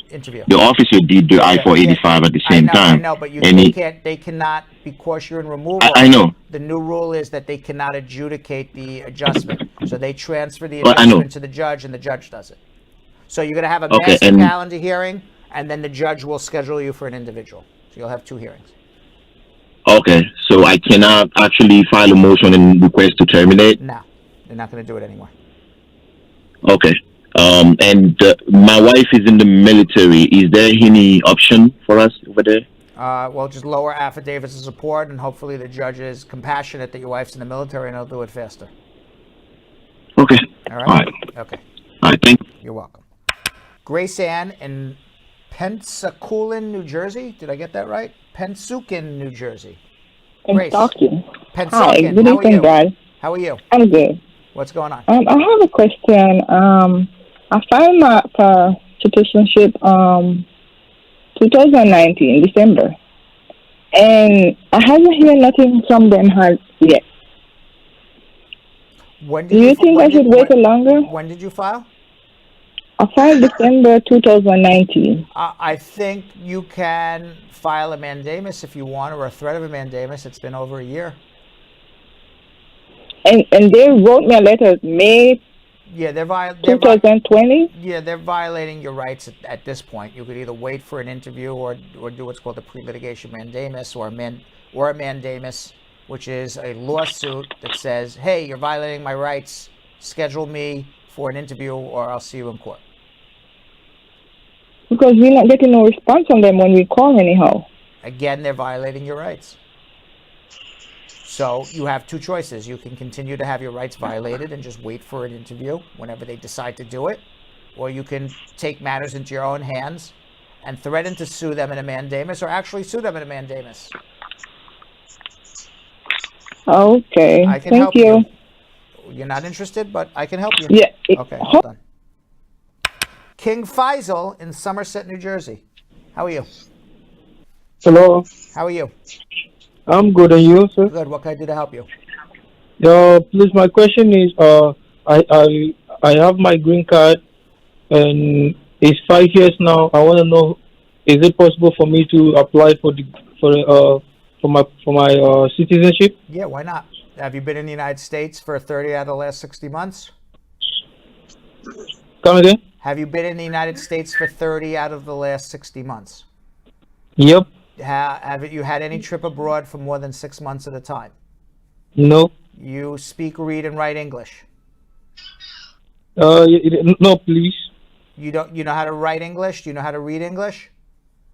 interview. The officer did the I-485 at the same time. I know, but they cannot, because you're in removal. I know. The new rule is that they cannot adjudicate the adjustment. So they transfer the adjustment to the judge, and the judge does it. So you're going to have a master calendar hearing, and then the judge will schedule you for an individual. So you'll have 2 hearings. Okay, So I cannot actually file a motion and request to terminate. No, they're not going to do it anymore. Okay. And my wife is in the military. Is there any option for us over there? Well, just lower affidavits of support, and hopefully the judge is compassionate that your wife's in the military, and he'll do it faster. Okay. All right? All right. Okay. All right. Thank you. You're welcome. Grace Ann in Pensacola, New Jersey. Did I get that right? Pensukin, New Jersey. Grace. Pensukin. Pensukin. Hi, good How are evening, you? Brad. How are you? I'm good. What's going on? I have a question. I filed my citizenship 2019, December. And I haven't heard nothing from them yet. When Do you think I should wait longer? When did you file? I filed December 2019. I think you can file a mandamus if you want, or a threat of a mandamus. It's been over a year. And they wrote me a letter May 2020. Yeah, they're violating your rights at this point. You could either wait for an interview or do what's called a pre-litigation mandamus or a mandamus, which is a lawsuit that says, hey, you're violating my rights. Schedule me for an interview or I'll see you in court. Because we're not getting no response from them when we call anyhow. Again, they're violating your rights. So you have two choices. You can continue to have your rights violated and just wait for an interview whenever they decide to do it. Or you can take matters into your own hands and threaten to sue them in a mandamus or actually sue them in a mandamus. Okay. I can Thank help you. You're not interested, but I can help you. Yeah. Okay, hold on. King Faisal in Somerset, New Jersey. How are you? Hello. How are you? I'm good, and you, sir? Good. What can I do to help you? Please, my question is, I have my green card, and it's 5 years now. I want to know, is it possible for me to apply for my citizenship? Yeah, why not? Have you been in the United States for 30 out of the last 60 months? Come again? Have you been in the United States for 30 out of the last 60 months? Yep. Have you had any trip abroad for more than 6 months at a time? No. You speak, read, and write English? No, please. You know how to write English? Do you know how to read English?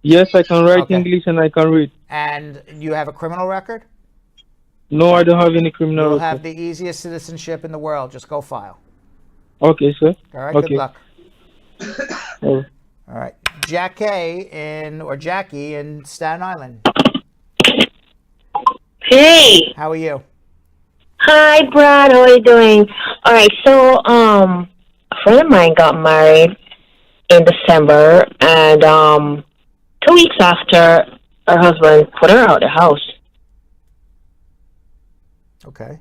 Yes, I can write English and I can read. And you have a criminal record? No, I don't have any criminal You'll record. have the easiest citizenship in the world. Just go file. Okay, sir. All right, okay. good luck. Oh. All right. Jackie in Staten Island. Hey. How are you? Hi, Brad. How are you doing? All right. So, a friend of mine got married in December, and 2 weeks after, her husband put her out of the house. Okay.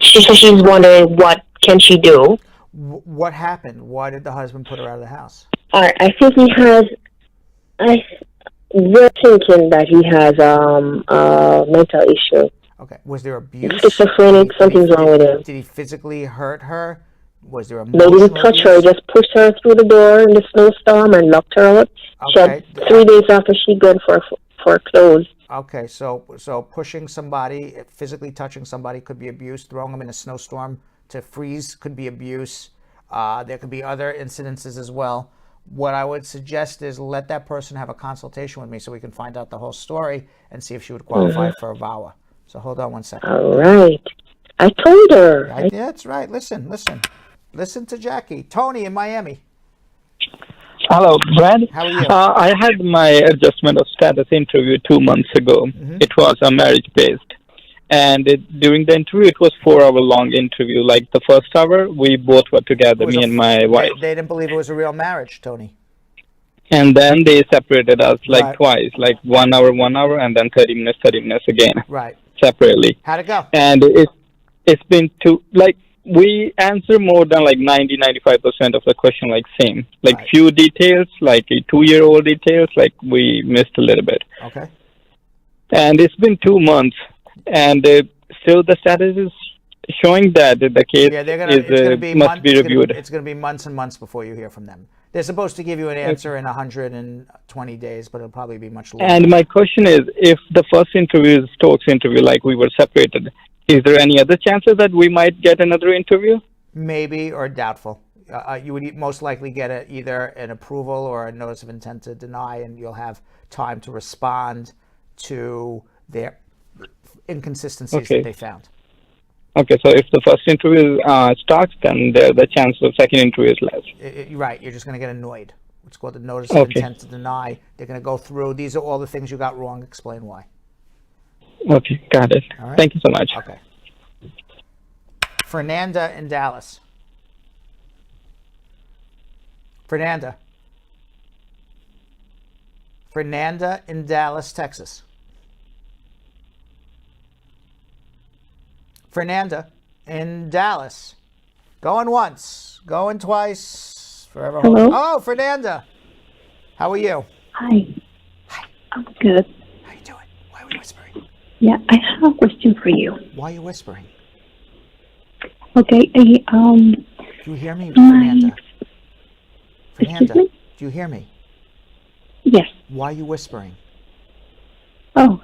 She says she's wondering what can she do. What happened? Why did the husband put her out of the house? All right. I think he has. We're thinking that he has a mental issue. Okay. Was there abuse? Schizophrenic. Something's wrong with him. Did he physically hurt her? Was there They didn't touch her. Just pushed her through the door in the snowstorm and locked her out. She had 3 days after she went for clothes. Okay, so pushing somebody, physically touching somebody could be abuse. Throwing them in a snowstorm to freeze could be abuse. There could be other incidences as well. What I would suggest is let that person have a consultation with me so we can find out the whole story and see if she would qualify for a VAWA. So hold on 1 second. All right. I told her. Yeah, that's right. Listen to Jackie. Tony in Miami. Hello, Brad. How are you? I had my adjustment of status interview 2 months ago. Mm-hmm. It was a marriage-based. And during the interview, it was 4-hour-long interview. Like the first hour, we both were together, me and my wife. They didn't believe it was a real marriage, Tony. And then they separated us like twice, like 1 hour, and then 30 minutes again. Right. Separately. How'd it go? And it's been we answer more than like 90-95% of the question like same. Like few details, like a 2-year-old details, like we missed a little bit. Okay. And it's been 2 months, and still the status is showing that the case must be reviewed. It's going to be months and months before you hear from them. They're supposed to give you an answer in 120 days, but it'll probably be much longer. And my question is, if the first interview is Stokes' interview, like we were separated, is there any other chances that we might get another interview? Maybe, or doubtful. You would most likely get either an approval or a notice of intent to deny, and you'll have time to respond to their inconsistencies that they found. Okay, so if the first interview starts, then the chance of second interview is less. Right, you're just going to get annoyed. It's called the notice of intent to deny. They're going to go through, these are all the things you got wrong, explain why. Okay, got it. All right? Thank you so much. Okay. Fernanda in Dallas. Fernanda in Dallas, Texas. Fernanda in Dallas. Going once, going twice, forever. Hello? Oh, Fernanda. How are you? Hi. Hi. I'm good. How you doing? Why are we whispering? Yeah, I have a question for you. Why are you whispering? Okay, Do you hear me, Fernanda? Fernanda, do you hear me? Yes. Why are you whispering? Oh,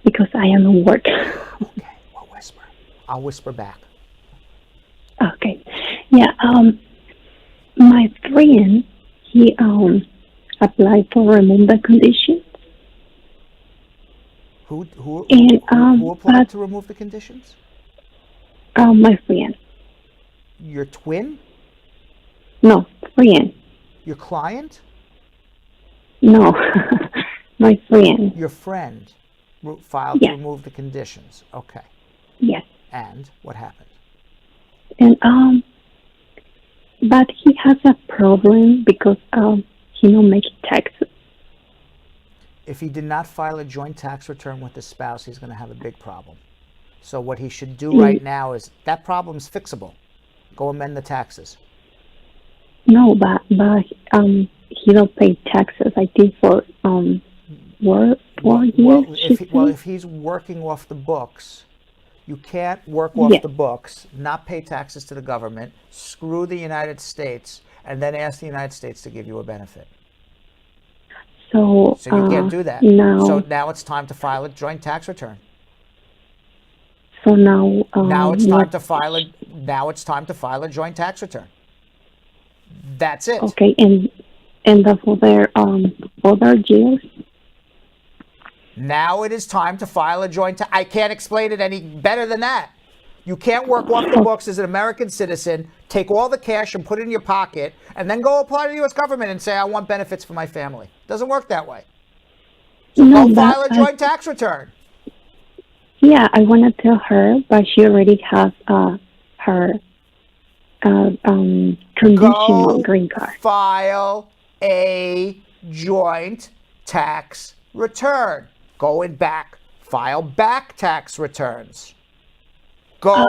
because I am at work. Okay, well, whisper. I'll whisper back. Okay. Yeah, my friend, he applied for removal conditions. Who applied but, to remove the conditions? My friend. Your twin? No, friend. Your client? No, my friend. Your friend filed to remove the conditions. Okay. Yes. And what happened? And but he has a problem because he don't make taxes. If he did not file a joint tax return with his spouse, he's going to have a big problem. So what he should do right now is, that problem's fixable. Go amend the taxes. No, but he don't pay taxes. I think for 4 years. If he's working off the books, you can't work off the books, not pay taxes to the government, screw the United States, and then ask the United States to give you a benefit. So you can't do that. No. So now it's time to file a joint tax return. So now. Now it's time to file a. Now it's time to file a joint tax return. That's it. Okay, and the other years. Now it is time to file a joint. I can't explain it any better than that. You can't work off the books as an American citizen, take all the cash and put it in your pocket, and then go apply to the U.S. government and say, I want benefits for my family. Doesn't work that way. So No, go file a joint tax return. Yeah, I want to tell her, but she already has her conditional green card. File a joint tax return. Going back, file back tax returns. Go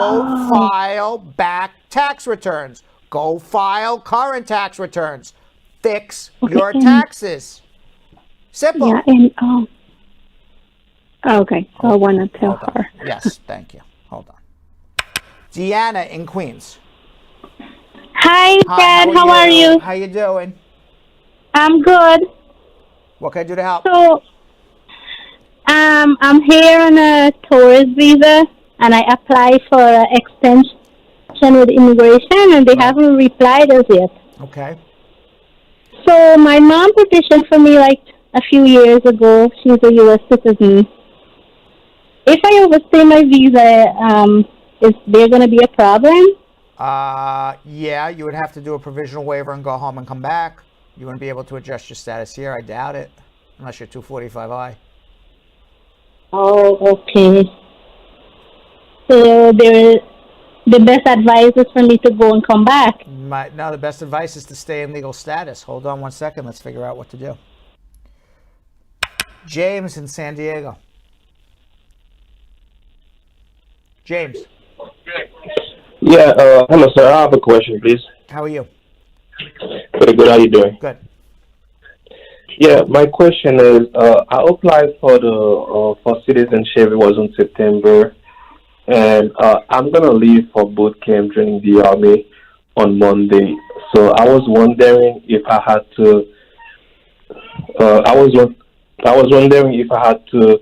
file back tax returns. Go file current tax returns. Fix your taxes. Simple. Yeah, and okay, so I want to tell her. Yes, thank you. Hold on. Deanna in Queens. Hi, Dad. How are you? How you doing? I'm good. What can I do to help? So, I'm here on a tourist visa, and I applied for an extension with immigration, and they haven't replied as yet. Okay. So my mom petitioned for me like a few years ago. She's a U.S. citizen. If I overstay my visa, is there going to be a problem? Yeah, you would have to do a provisional waiver and go home and come back. You wouldn't be able to adjust your status here. I doubt it, unless you're 245I. Oh, okay. So the best advice is for me to go and come back. No, the best advice is to stay in legal status. Hold on one second. Let's figure out what to do. James in San Diego. James. Yeah, hello, sir. I have a question, please. How are you? Very good. How you doing? Good. Yeah, my question is, I applied for for citizenship. It was in September, and I'm gonna leave for boot camp during the army. on Monday. So I was wondering if I had to. I was wondering if I had to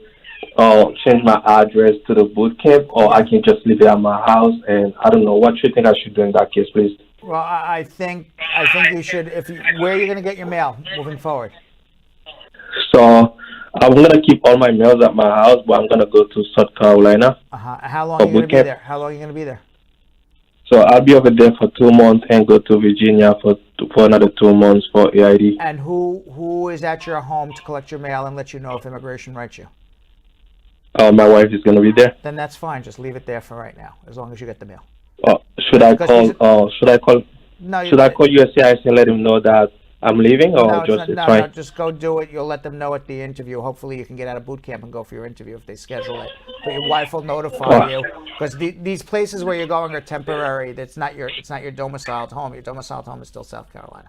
change my address to the boot camp, or I can just leave it at my house. And I don't know what you think I should do in that case, please. Well, I think you should. Where are you going to get your mail moving forward? So I'm gonna keep all my mails at my house, but I'm gonna go to South Carolina. How long are you going to be there? How long are you going to be there? So I'll be over there for 2 months and go to Virginia for another 2 months for AID. And who is at your home to collect your mail and let you know if immigration writes you? My wife is gonna be there. Then that's fine. Just leave it there for right now, as long as you get the mail. Should I call? Should I call? No, should I call USCIS and let him know that I'm leaving, or it's fine? No, just go do it. You'll let them know at the interview. Hopefully, you can get out of boot camp and go for your interview if they schedule it. But your wife will notify you, because these places where you're going are temporary. It's not your domiciled home. Your domiciled home is still South Carolina.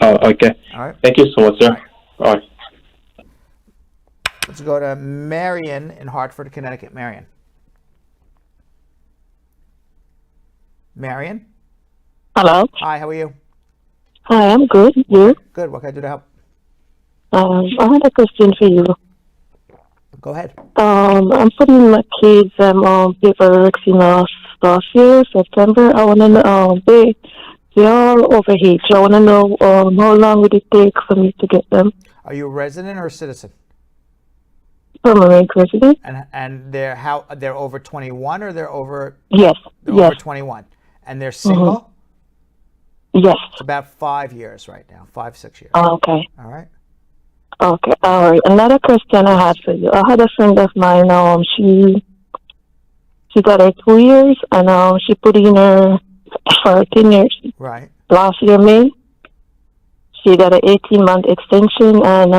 Oh, okay. All right. Thank you so much, sir. All right. Let's go to Marion in Hartford, Connecticut. Marion. Marion? Hello. Hi, how are you? Hi, I'm good. You? Good. What can I do to help? I had a question for you. Go ahead. I'm putting my kids paperwork in last year, September. I want to know, they're all over here. So I want to know how long would it take for me to get them? Are you a resident or a citizen? Permanent resident. And they're over 21 or they're over? Yes. Over 21. And they're single? Yes. It's about 5 years right now, 5-6 years. Oh, okay. All right. Okay. All right. Another question I had for you. I had a friend of mine. She got her 2 years, and she put in her for 10 years. Right. Last year May, she got an 18-month extension, and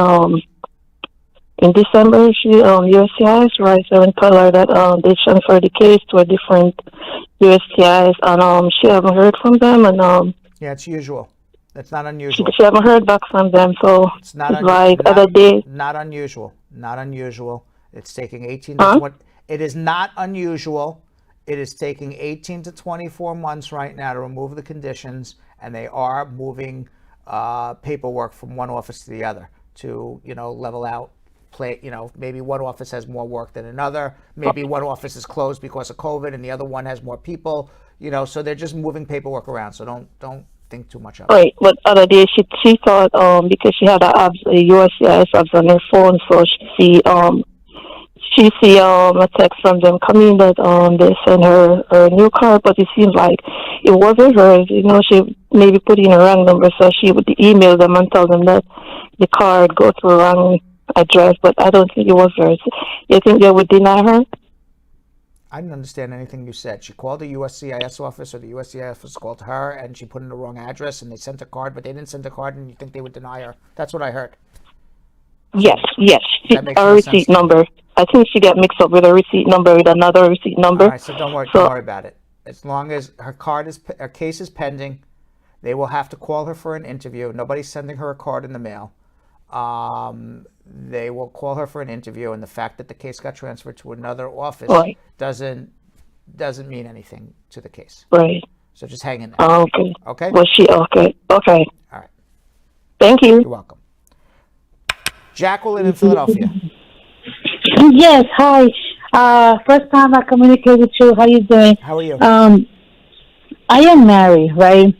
in December, USCIS writes her and tell her that they transferred the case to a different USCIS, and she haven't heard from them, and yeah, it's usual. It's not unusual. She haven't heard back from them, so it's not like other days. Not unusual. Not unusual. It's taking 18 to 20. It is not unusual. It is taking 18 to 24 months right now to remove the conditions, and they are moving paperwork from one office to the other to level out. Maybe one office has more work than another. Maybe one office is closed because of COVID, and the other one has more people. So they're just moving paperwork around. So don't think too much of it. Right, but other day she thought because she had a USCIS apps on her phone, so she see a text from them coming that they sent her a new card, but it seems like it wasn't hers. She maybe put in a wrong number, so she would email them and tell them that the card go to a wrong address, but I don't think it was hers. You think they would deny her? I didn't understand anything you said. She called the USCIS office, or the USCIS office called her, and she put in the wrong address, and they sent a card, but they didn't send a card, and you think they would deny her? That's what I heard. Yes. A receipt number. I think she got mixed up with a receipt number with another receipt number. All right, so don't worry about it. As long as her case is pending, they will have to call her for an interview. Nobody's sending her a card in the mail. They will call her for an interview, and the fact that the case got transferred to another office doesn't mean anything to the case. Right. So just hang in there. Oh, okay. Okay? Was she okay? Okay. All right. Thank you. You're welcome. Jacqueline in Philadelphia. Yes, hi. First time I communicate with you. How you doing? How are you? I am married, right?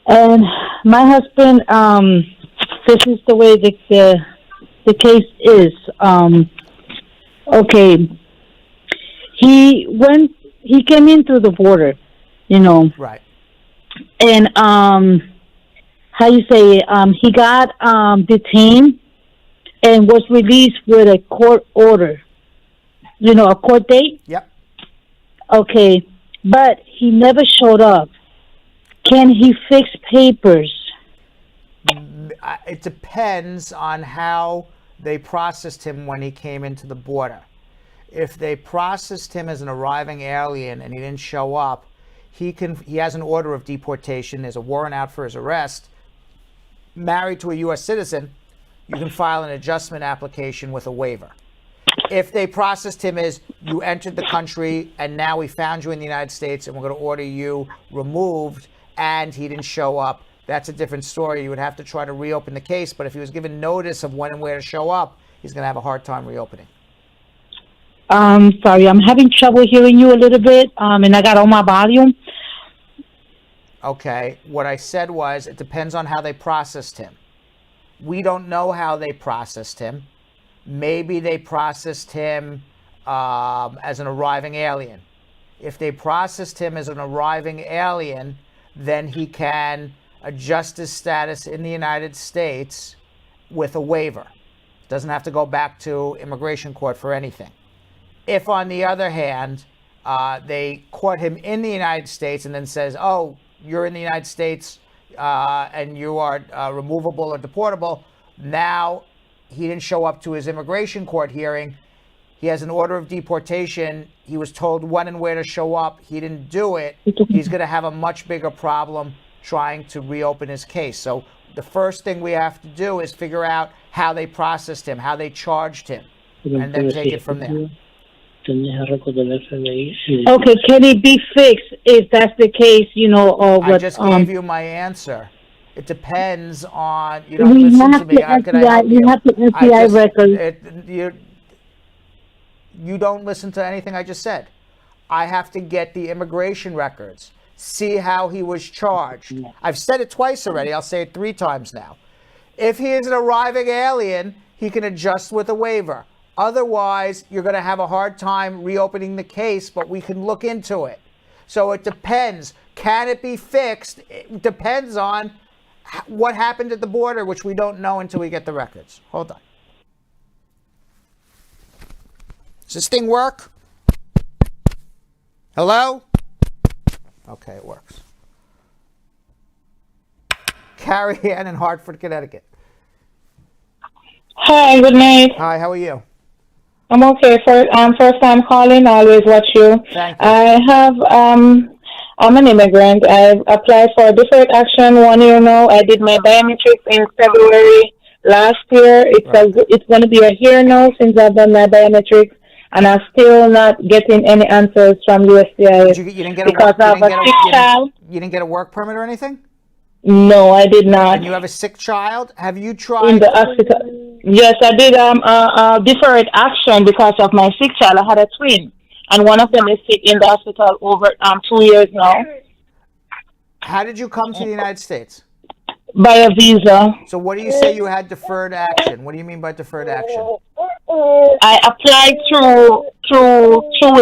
And my husband, this is the way the case is. Okay. He came in through the border, Right. And how you say he got detained and was released with a court order. A court date? Yep. Okay. But he never showed up. Can he fix papers? It depends on how they processed him when he came into the border. If they processed him as an arriving alien and he didn't show up, he has an order of deportation. There's a warrant out for his arrest. Married to a U.S. citizen, you can file an adjustment application with a waiver. If they processed him as you entered the country and now we found you in the United States and we're going to order you removed and he didn't show up, that's a different story. You would have to try to reopen the case. But if he was given notice of when and where to show up, he's going to have a hard time reopening. Sorry, I'm having trouble hearing you a little bit, and I got all my volume. Okay, what I said was it depends on how they processed him. We don't know how they processed him. Maybe they processed him as an arriving alien. If they processed him as an arriving alien, then he can adjust his status in the United States with a waiver. Doesn't have to go back to immigration court for anything. If, on the other hand, they caught him in the United States and then says, oh, you're in the United States and you are removable or deportable, now he didn't show up to his immigration court hearing. He has an order of deportation. He was told when and where to show up. He didn't do it. He's going to have a much bigger problem trying to reopen his case. So the first thing we have to do is figure out how they processed him, how they charged him, and then take it from there. Okay, can it be fixed if that's the case, or what? I just gave you my answer. It depends on, you don't listen to me. You have the FBI record. You don't listen to anything I just said. I have to get the immigration records, see how he was charged. I've said it twice already. I'll say it 3 times now. If he is an arriving alien, he can adjust with a waiver. Otherwise, you're going to have a hard time reopening the case, but we can look into it. So it depends. Can it be fixed? It depends on what happened at the border, which we don't know until we get the records. Hold on. Does this thing work? Hello? Okay, it works. Carrie Ann in Hartford, Connecticut. Hi, good night. Hi, how are you? I'm okay. First time calling, always watch you. Thank you. I'm an immigrant. I applied for a deferred action 1 year now. I did my biometrics in February last year. It's going to be a year now since I've done my biometrics, and I'm still not getting any answers from USCIS. You didn't get because I have a sick child. You didn't get a work permit or anything? No, I did not. And you have a sick child? Have you tried? In the hospital. Yes, I did deferred action because of my sick child. I had a twin, and one of them is sick in the hospital over 2 years now. How did you come to the United States? By a visa. So what do you say you had deferred action? What do you mean by deferred action? I applied through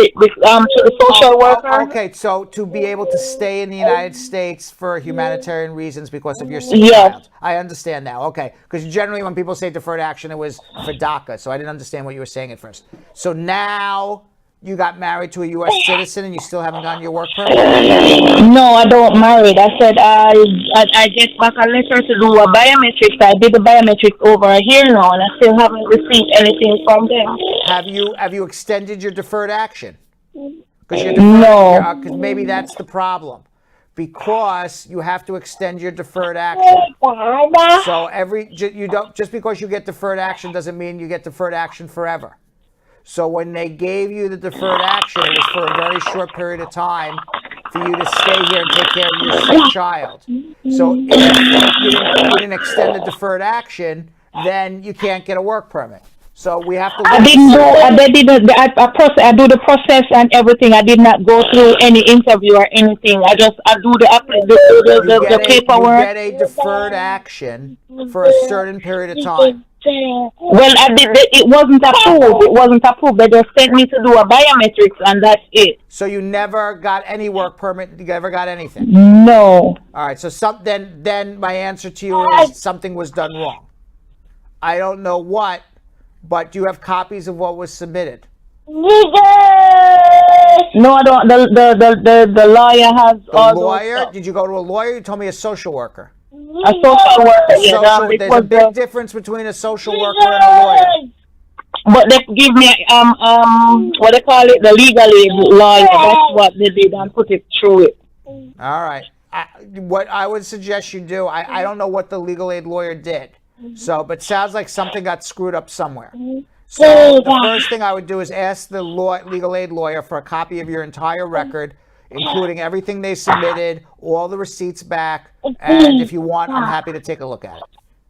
it with to the social worker. Okay, so to be able to stay in the United States for humanitarian reasons because of your sick Yes. child. I understand now. Okay, because generally when people say deferred action, it was for DACA, so I didn't understand what you were saying at first. So now you got married to a U.S. citizen and you still haven't gotten your work permit? No, I don't married. I said I get back a letter to do a biometrics. I did the biometrics over a year now, and I still haven't received anything from them. Have you extended your deferred action? No. Because maybe that's the problem. Because you have to extend your deferred action. So you don't, just because you get deferred action doesn't mean you get deferred action forever. So when they gave you the deferred action, it was for a very short period of time for you to stay here and take care of your sick child. So if you didn't extend the deferred action, then you can't get a work permit. So we have to. I do the process and everything. I did not go through any interview or anything. I do the paperwork. You get a deferred action for a certain period of time. Well, I did. It wasn't approved. It wasn't approved. They just sent me to do a biometrics, and that's it. So you never got any work permit. You never got anything. No. All right. So then my answer to you is something was done wrong. I don't know what, but do you have copies of what was submitted? No, I don't. The lawyer has all those lawyer? stuff. Did you go to a lawyer? You told me a social worker. A social worker. There's a big difference between a social worker and a lawyer. But they give me what they call it, the legal aid lawyer. That's what they did and put it through it. All right. What I would suggest you do, I don't know what the legal aid lawyer did. So, but sounds like something got screwed up somewhere. So the first thing I would do is ask the legal aid lawyer for a copy of your entire record, including everything they submitted, all the receipts back, and if you want, I'm happy to take a look at it.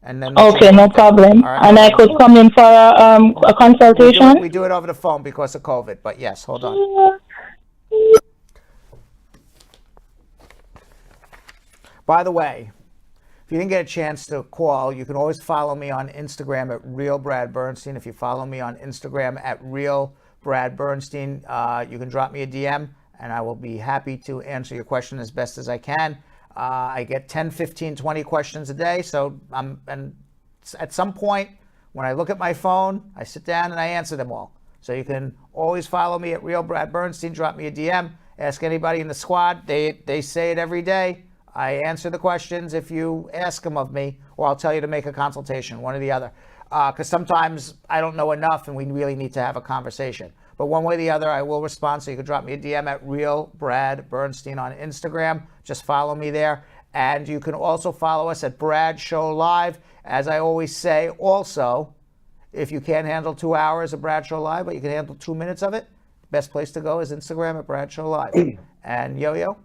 And then Okay, no problem. All right, And I hold on. could come in for a consultation. We do it over the phone because of COVID, but yes, hold on. By the way, if you didn't get a chance to call, you can always follow me on Instagram at RealBradBernstein. If you follow me on Instagram at RealBradBernstein, you can drop me a DM, and I will be happy to answer your question as best as I can. I get 10, 15, 20 questions a day, so and at some point, when I look at my phone, I sit down and I answer them all. So you can always follow me at RealBradBernstein, drop me a DM, ask anybody in the squad. They say it every day. I answer the questions if you ask them of me, or I'll tell you to make a consultation, one or the other. Because sometimes I don't know enough and we really need to have a conversation. But one way or the other, I will respond. So you can drop me a DM at RealBradBernstein on Instagram. Just follow me there. And you can also follow us at Brad Show Live. As I always say, also, if you can't handle 2 hours of Brad Show Live, but you can handle 2 minutes of it, best place to go is Instagram at Brad Show Live. And Yo-Yo?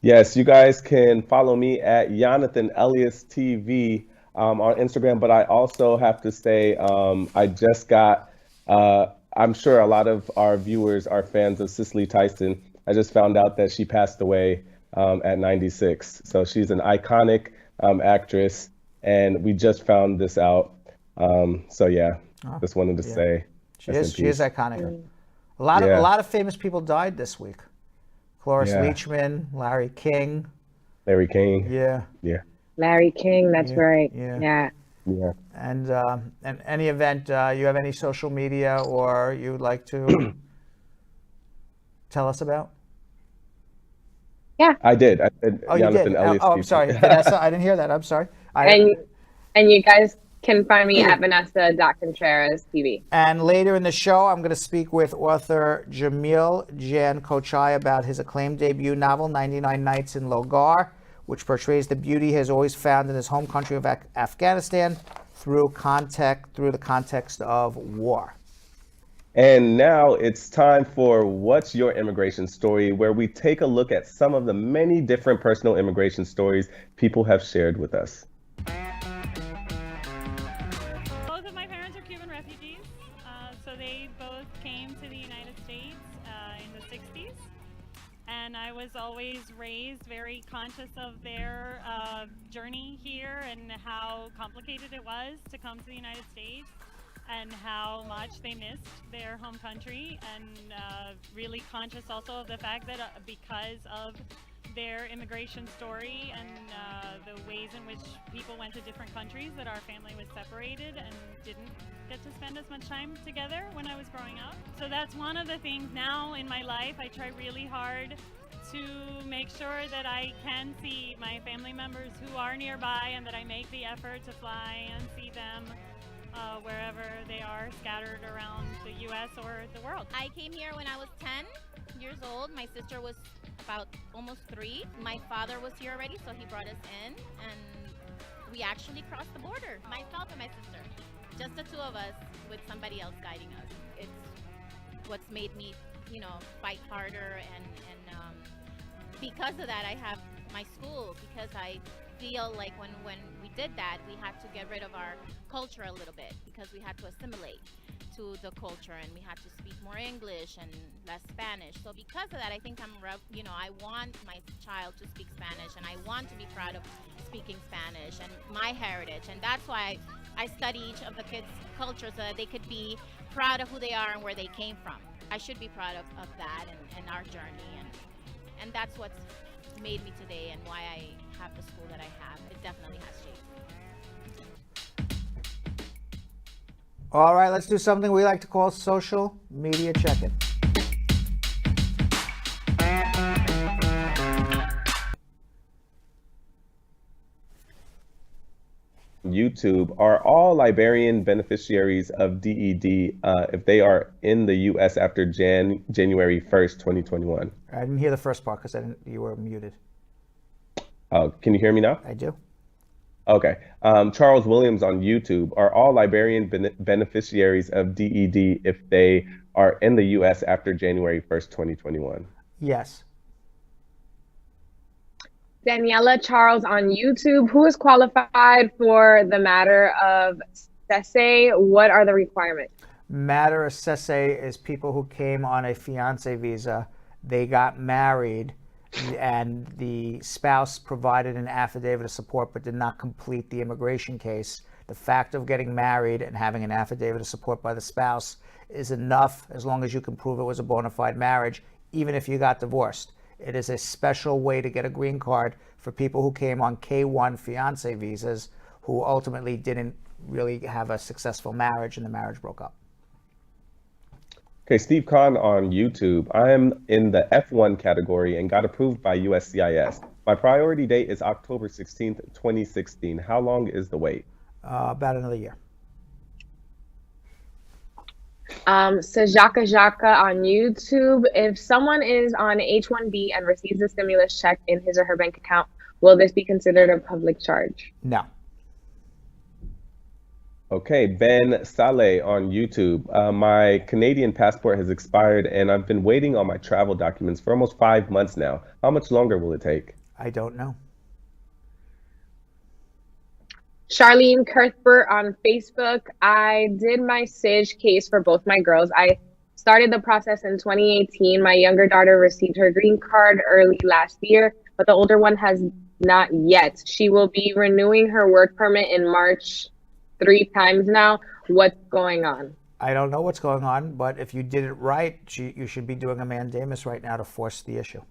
Yes, you guys can follow me at Jonathan Elias TV on Instagram, but I also have to say I just got, I'm sure a lot of our viewers are fans of Cicely Tyson. I just found out that she passed away at 96. So she's an iconic actress, and we just found this out. So yeah, just wanted to say. She is iconic. A lot of famous people died this week. Cloris Leachman, Larry King. Yeah. Larry King, that's right. Yeah. And in any event, you have any social media or you'd like to tell us about? Yeah. I did. I said Oh, Jonathan you did? Elias Oh, I'm TV. sorry. Vanessa, I didn't hear that. I'm sorry. And you guys can find me at Vanessa.Contreras TV. And later in the show, I'm going to speak with author Jamil Jan Kochai about his acclaimed debut novel, 99 Nights in Logar, which portrays the beauty he has always found in his home country of Afghanistan through the context of war. And now it's time for What's Your Immigration Story, where we take a look at some of the many different personal immigration stories people have shared with us. Both of my parents are Cuban refugees, so they both came to the United States in the 60s. And I was always raised very conscious of their journey here and how complicated it was to come to the United States and how much they missed their home country, and really conscious also of the fact that because of their immigration story and the ways in which people went to different countries, that our family was separated and didn't get to spend as much time together when I was growing up. So that's one of the things now in my life. I try really hard to make sure that I can see my family members who are nearby, and that I make the effort to fly and see them wherever they are scattered around the U.S. or the world. I came here when I was 10 years old. My sister was about almost 3. My father was here already, so he brought us in, and we actually crossed the border. Myself and my sister, just the two of us with somebody else guiding us. It's what's made me, fight harder, and because of that, I have my school, because I feel like when we did that, we had to get rid of our culture a little bit, because we had to assimilate to the culture, and we had to speak more English and less Spanish. So because of that, I think I want my child to speak Spanish, and I want to be proud of speaking Spanish and my heritage. And that's why I study each of the kids' culture, so that they could be proud of who they are and where they came from. I should be proud of that and our journey, and that's what's made me today and why I have the school that I have. It definitely has shaped. All right, let's do something we like to call social media check-in. YouTube, are all Liberian beneficiaries of DED if they are in the U.S. after January 1st, 2021? I didn't hear the first part because you were muted. Can you hear me now? I do. Okay. Charles Williams on YouTube. Are all Liberian beneficiaries of DED if they are in the U.S. after January 1st, 2021? Yes. Daniela Charles on YouTube. Who is qualified for the matter of Sese? What are the requirements? Matter of Sese is people who came on a fiancé visa. They got married, and the spouse provided an affidavit of support but did not complete the immigration case. The fact of getting married and having an affidavit of support by the spouse is enough as long as you can prove it was a bona fide marriage, even if you got divorced. It is a special way to get a green card for people who came on K-1 fiancé visas who ultimately didn't really have a successful marriage and the marriage broke up. Okay, Steve Kahn on YouTube. I am in the F1 category and got approved by USCIS. My priority date is October 16th, 2016. How long is the wait? About another year. Sajaka Jaka on YouTube. If someone is on H-1B and receives a stimulus check in his or her bank account, will this be considered a public charge? No. Okay, Ben Saleh on YouTube. My Canadian passport has expired and I've been waiting on my travel documents for almost 5 months now. How much longer will it take? I don't know. Charlene Cuthbert on Facebook. I did my SIJ case for both my girls. I started the process in 2018. My younger daughter received her green card early last year, but the older one has not yet. She will be renewing her work permit in March 3 times now. What's going on? I don't know what's going on, but if you did it right, you should be doing a mandamus right now to force the issue.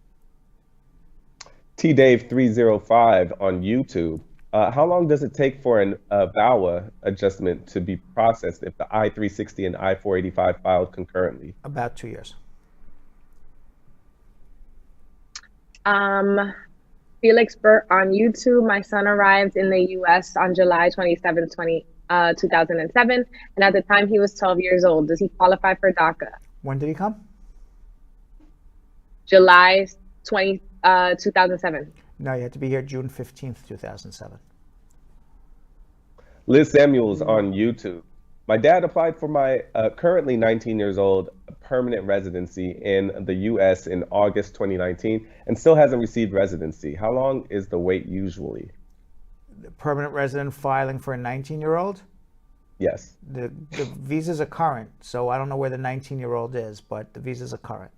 TDave305 on YouTube. How long does it take for an VAWA adjustment to be processed if the I-360 and I-485 filed concurrently? About 2 years. Felix Burt on YouTube. My son arrived in the U.S. on July 27, 2007, and at the time he was 12 years old. Does he qualify for DACA? When did he come? July 2007. No, you had to be here June 15th, 2007. Liz Samuels on YouTube. My dad applied for my currently 19 years old permanent residency in the U.S. in August 2019 and still hasn't received residency. How long is the wait usually? The permanent resident filing for a 19-year-old? Yes. The visas are current, so I don't know where the 19-year-old is, but the visas are current.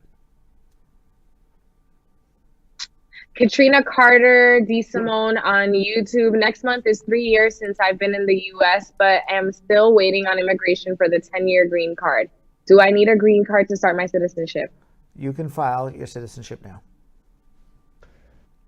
Katrina Carter D. Simone on YouTube. Next month is 3 years since I've been in the U.S., but am still waiting on immigration for the 10-year green card. Do I need a green card to start my citizenship? You can file your citizenship now.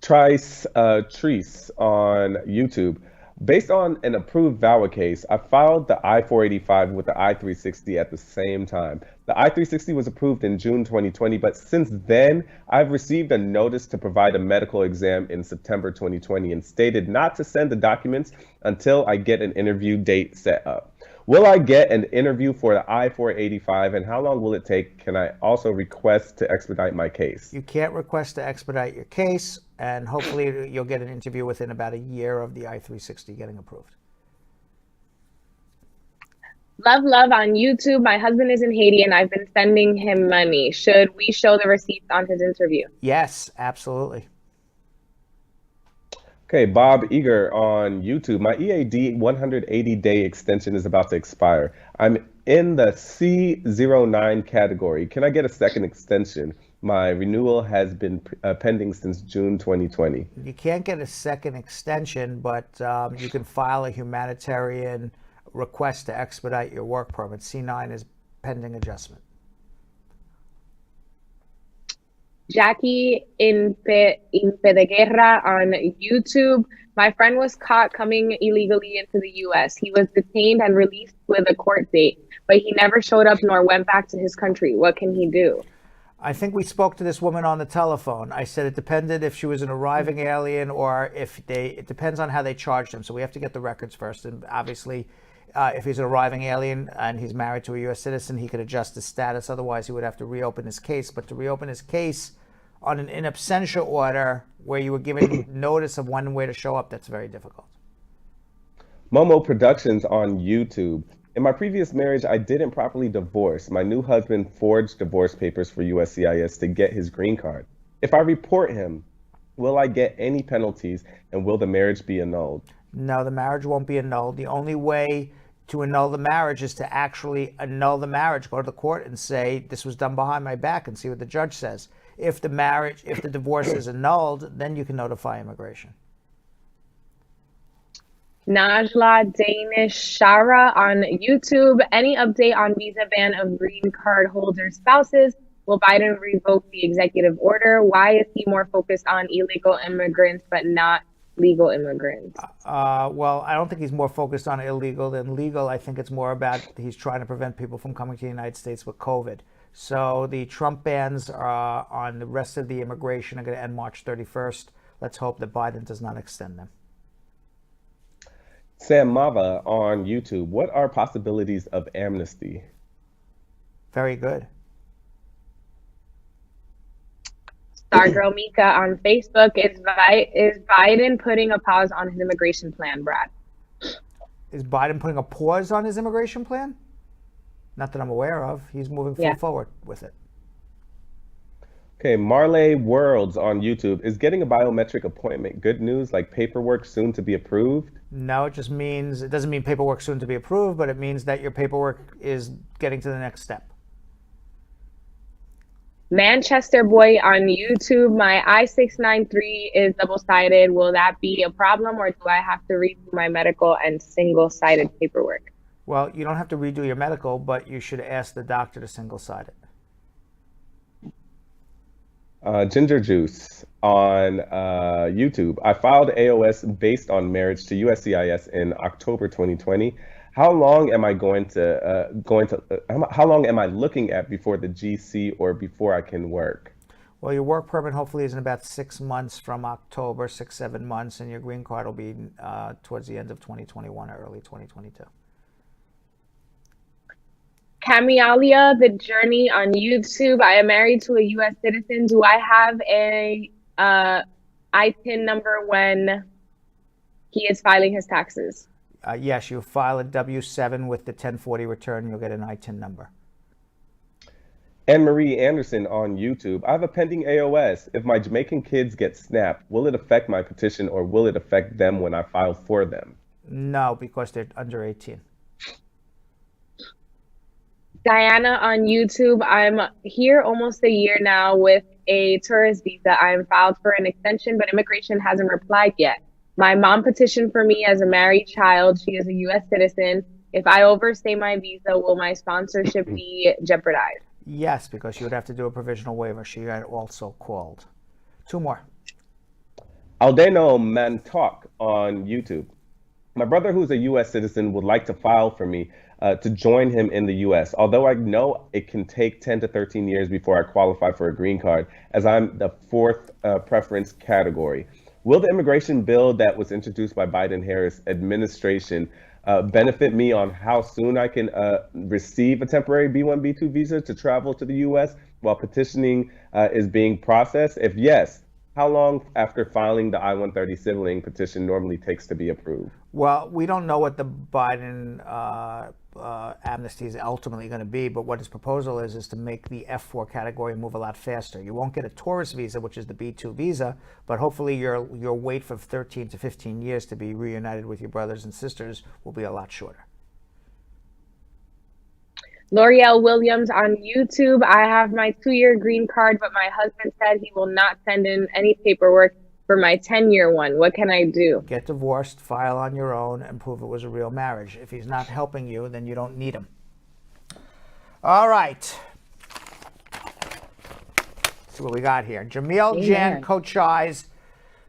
Trice Treese on YouTube. Based on an approved VAWA case, I filed the I-485 with the I-360 at the same time. The I-360 was approved in June 2020, but since then, I've received a notice to provide a medical exam in September 2020 and stated not to send the documents until I get an interview date set up. Will I get an interview for the I-485, and how long will it take? Can I also request to expedite my case? You can't request to expedite your case, and hopefully you'll get an interview within about a year of the I-360 getting approved. Love on YouTube. My husband is in Haiti and I've been sending him money. Should we show the receipts on his interview? Yes, absolutely. Okay, Bob Eager on YouTube. My EAD 180-day extension is about to expire. I'm in the C09 category. Can I get a second extension? My renewal has been pending since June 2020. You can't get a second extension, but you can file a humanitarian request to expedite your work permit. C9 is pending adjustment. Jackie Impedeguerra on YouTube. My friend was caught coming illegally into the U.S. He was detained and released with a court date, but he never showed up nor went back to his country. What can he do? I think we spoke to this woman on the telephone. I said it depended if she was an arriving alien or it depends on how they charged him. So we have to get the records first. And obviously, if he's an arriving alien and he's married to a U.S. citizen, he could adjust his status. Otherwise, he would have to reopen his case. But to reopen his case on an in absentia order where you were given notice of when and where to show up, that's very difficult. Momo Productions on YouTube. In my previous marriage, I didn't properly divorce. My new husband forged divorce papers for USCIS to get his green card. If I report him, will I get any penalties and will the marriage be annulled? No, the marriage won't be annulled. The only way to annul the marriage is to actually annul the marriage. Go to the court and say, this was done behind my back, and see what the judge says. If the divorce is annulled, then you can notify immigration. Najla Danish Shara on YouTube. Any update on visa ban of green card holder spouses? Will Biden revoke the executive order? Why is he more focused on illegal immigrants but not legal immigrants? Well, I don't think he's more focused on illegal than legal. I think it's more about he's trying to prevent people from coming to the United States with COVID. So the Trump bans on the rest of the immigration are going to end March 31st. Let's hope that Biden does not extend them. Sam Mava on YouTube. What are possibilities of amnesty? Very good. Stargirl Mika on Facebook. Is Biden putting a pause on his immigration plan, Brad? Is Biden putting a pause on his immigration plan? Not that I'm aware of. He's moving full forward with it. Okay, Marley Worlds on YouTube. Is getting a biometric appointment good news, like paperwork soon to be approved? No, it doesn't mean paperwork soon to be approved, but it means that your paperwork is getting to the next step. Manchester Boy on YouTube. My I-693 is double-sided. Will that be a problem, or do I have to redo my medical and single-sided paperwork? Well, you don't have to redo your medical, but you should ask the doctor to single-side it. Ginger Juice on YouTube. I filed AOS based on marriage to USCIS in October 2020. How long am I how long am I looking at before the GC or before I can work? Well, your work permit hopefully is in about 6 months from October, 6-7 months, and your green card will be towards the end of 2021 or early 2022. Camialia, The Journey on YouTube. I am married to a U.S. citizen. Do I have a ITIN number when he is filing his taxes? Yes, you file a W-7 with the 1040 return. You'll get an ITIN number. Anne Marie Anderson on YouTube. I have a pending AOS. If my Jamaican kids get snapped, will it affect my petition or will it affect them when I file for them? No, because they're under 18. Diana on YouTube. I'm here almost a year now with a tourist visa. I'm filed for an extension, but immigration hasn't replied yet. My mom petitioned for me as a married child. She is a U.S. citizen. If I overstay my visa, will my sponsorship be jeopardized? Yes, because you would have to do a provisional waiver. She had also called. 2 more. Aldeno Mantalk on YouTube. My brother, who's a U.S. citizen, would like to file for me to join him in the U.S. Although I know it can take 10 to 13 years before I qualify for a green card, as I'm the 4th preference category. Will the immigration bill that was introduced by Biden-Harris administration benefit me on how soon I can receive a temporary B1, B2 visa to travel to the U.S. while petitioning is being processed? If yes, how long after filing the I-130 sibling petition normally takes to be approved? Well, we don't know what the Biden amnesty is ultimately going to be, but what his proposal is to make the F4 category move a lot faster. You won't get a tourist visa, which is the B2 visa, but hopefully your wait for 13 to 15 years to be reunited with your brothers and sisters will be a lot shorter. L'Oreal Williams on YouTube. I have my 2-year green card, but my husband said he will not send in any paperwork for my 10-year one. What can I do? Get divorced, file on your own, and prove it was a real marriage. If he's not helping you, then you don't need him. All right. See what we got here. Jamil Jan Kochai's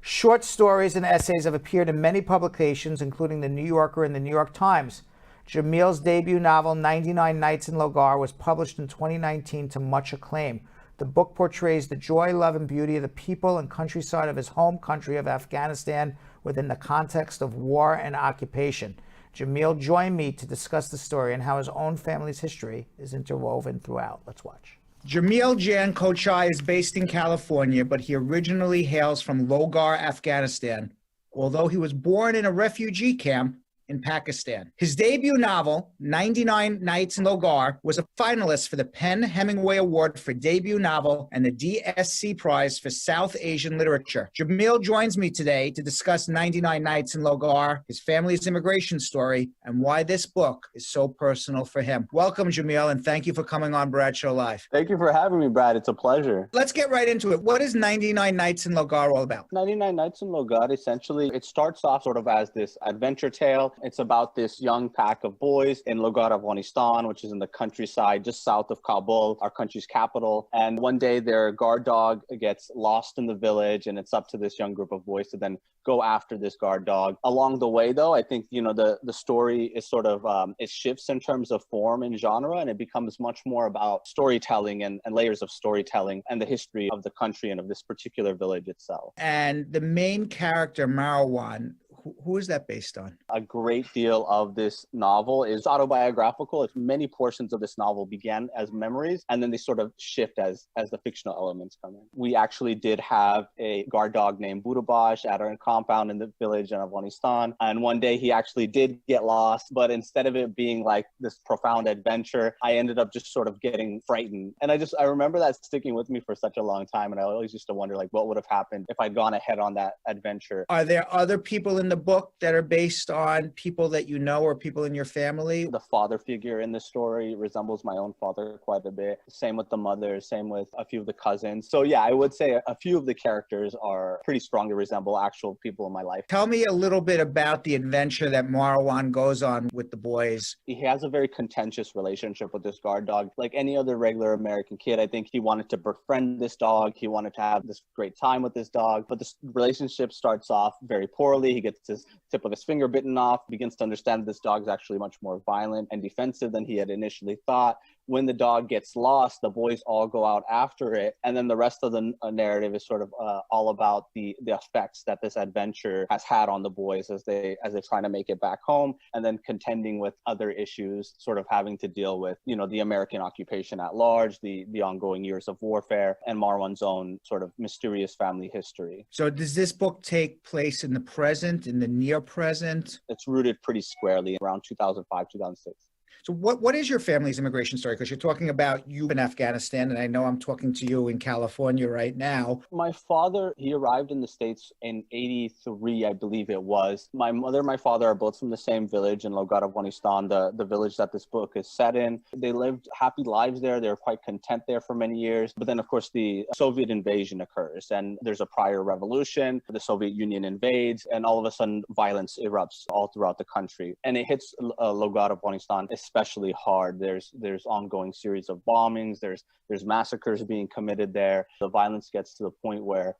short stories and essays have appeared in many publications, including The New Yorker and The New York Times. Jamil's debut novel, 99 Nights in Logar, was published in 2019 to much acclaim. The book portrays the joy, love, and beauty of the people and countryside of his home country of Afghanistan within the context of war and occupation. Jamil joined me to discuss the story and how his own family's history is interwoven throughout. Let's watch. Jamil Jan Kochai is based in California, but he originally hails from Logar, Afghanistan. Although he was born in a refugee camp, in Pakistan. His debut novel, 99 Nights in Logar, was a finalist for the PEN Hemingway Award for Debut Novel and the DSC Prize for South Asian Literature. Jamil joins me today to discuss 99 Nights in Logar, his family's immigration story, and why this book is so personal for him. Welcome, Jamil, and thank you for coming on Bradshaw Live. Thank you for having me, Brad. It's a pleasure. Let's get right into it. What is 99 Nights in Logar all about? 99 Nights in Logar, essentially, it starts off sort of as this adventure tale. It's about this young pack of boys in Logar, Afghanistan, which is in the countryside just south of Kabul, our country's capital. And one day their guard dog gets lost in the village, and it's up to this young group of boys to then go after this guard dog. Along the way, though, I think, the story is sort of, it shifts in terms of form and genre, and it becomes much more about storytelling and layers of storytelling and the history of the country and of this particular village itself. And the main character, Marwan, who is that based on? A great deal of this novel is autobiographical. Many portions of this novel began as memories, and then they sort of shift as the fictional elements come in. We actually did have a guard dog named Budabash at our compound in the village in Afghanistan, and one day he actually did get lost, but instead of it being like this profound adventure, I ended up just sort of getting frightened. And I remember that sticking with me for such a long time, and I always used to wonder, like, what would have happened if I'd gone ahead on that adventure. Are there other people in the book that are based on people that you know or people in your family? The father figure in the story resembles my own father quite a bit. Same with the mother, same with a few of the cousins. So yeah, I would say a few of the characters are pretty strongly resemble actual people in my life. Tell me a little bit about the adventure that Marwan goes on with the boys. He has a very contentious relationship with this guard dog. Like any other regular American kid, I think he wanted to befriend this dog. He wanted to have this great time with this dog, but this relationship starts off very poorly. He gets his tip of his finger bitten off, begins to understand this dog is actually much more violent and defensive than he had initially thought. When the dog gets lost, the boys all go out after it. And then the rest of the narrative is sort of all about the effects that this adventure has had on the boys as they're trying to make it back home, and then contending with other issues, sort of having to deal with, the American occupation at large, the ongoing years of warfare, and Marwan's own sort of mysterious family history. So does this book take place in the present, in the near present? It's rooted pretty squarely around 2005, 2006. So what is your family's immigration story? Because you're talking about you in Afghanistan, and I know I'm talking to you in California right now. My father, he arrived in the States in 83, I believe it was. My mother and my father are both from the same village in Logar, Afghanistan, the village that this book is set in. They lived happy lives there. They were quite content there for many years. But then, of course, the Soviet invasion occurs, and there's a prior revolution. The Soviet Union invades, and all of a sudden, violence erupts all throughout the country. And it hits Logar, Afghanistan, especially hard. There's ongoing series of bombings. There's massacres being committed there. The violence gets to the point where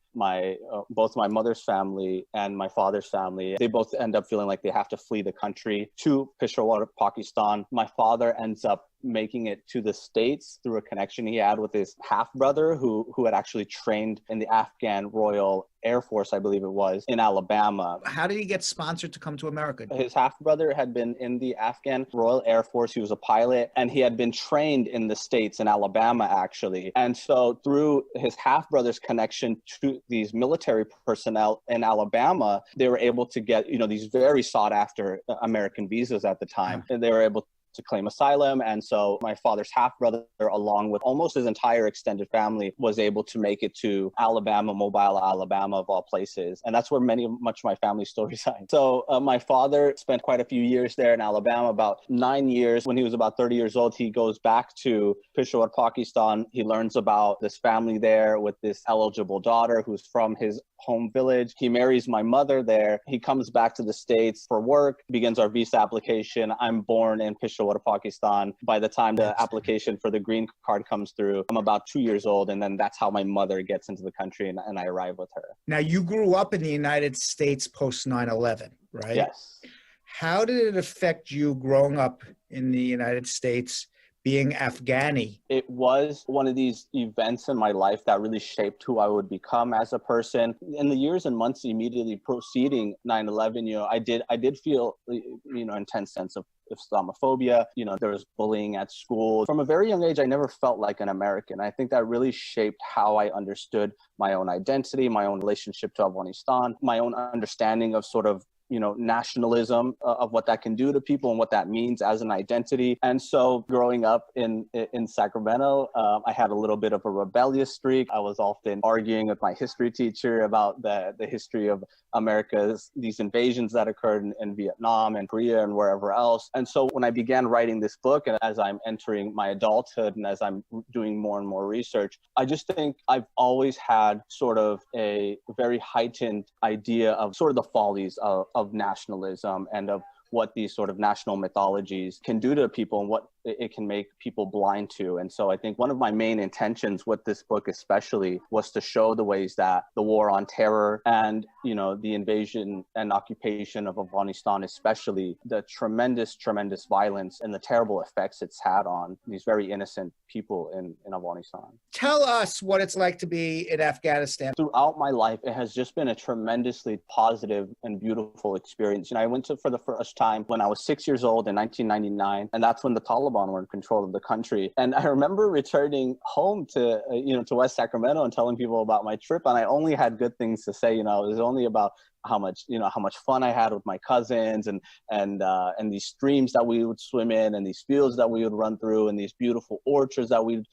both my mother's family and my father's family, they both end up feeling like they have to flee the country to Peshawar, Pakistan. My father ends up making it to the States through a connection he had with his half-brother who had actually trained in the Afghan Royal Air Force, I believe it was, in Alabama. How did he get sponsored to come to America? His half-brother had been in the Afghan Royal Air Force. He was a pilot, and he had been trained in the States, in Alabama, actually. And so through his half-brother's connection to these military personnel in Alabama, they were able to get, these very sought-after American visas at the time. And they were able to claim asylum. And so my father's half-brother, along with almost his entire extended family, was able to make it to Alabama, Mobile, Alabama, of all places. And that's where much of my family still resides. So my father spent quite a few years there in Alabama, about 9 years. When he was about 30 years old, he goes back to Peshawar, Pakistan. He learns about this family there with this eligible daughter who's from his home village. He marries my mother there. He comes back to the States for work, begins our visa application. I'm born in Peshawar, Pakistan. By the time the application for the green card comes through, I'm about 2 years old, and then that's how my mother gets into the country, and I arrive with her. Now, you grew up in the United States post 9/11, right? Yes. How did it affect you growing up in the United States, being Afghani? It was one of these events in my life that really shaped who I would become as a person. In the years and months immediately preceding 9/11, I did feel, intense sense of Islamophobia. There was bullying at school. From a very young age, I never felt like an American. I think that really shaped how I understood my own identity, my own relationship to Afghanistan, my own understanding of sort of nationalism of what that can do to people and what that means as an identity. And so growing up in Sacramento, I had a little bit of a rebellious streak. I was often arguing with my history teacher about the history of America's, these invasions that occurred in Vietnam and Korea and wherever else. And so when I began writing this book, and as I'm entering my adulthood and as I'm doing more and more research, I just think I've always had sort of a very heightened idea of sort of the follies of nationalism and of what these sort of national mythologies can do to people and what it can make people blind to. And so I think one of my main intentions with this book especially was to show the ways that the war on terror and, the invasion and occupation of Afghanistan, especially the tremendous violence and the terrible effects it's had on these very innocent people in Afghanistan. Tell us what it's like to be in Afghanistan. Throughout my life, it has just been a tremendously positive and beautiful experience. I went to for the first time when I was 6 years old in 1999, and that's when the Taliban were in control of the country. And I remember returning home to West Sacramento and telling people about my trip, and I only had good things to say. It was only about how much fun I had with my cousins and these streams that we would swim in and these fields that we would run through and these beautiful orchards that we'd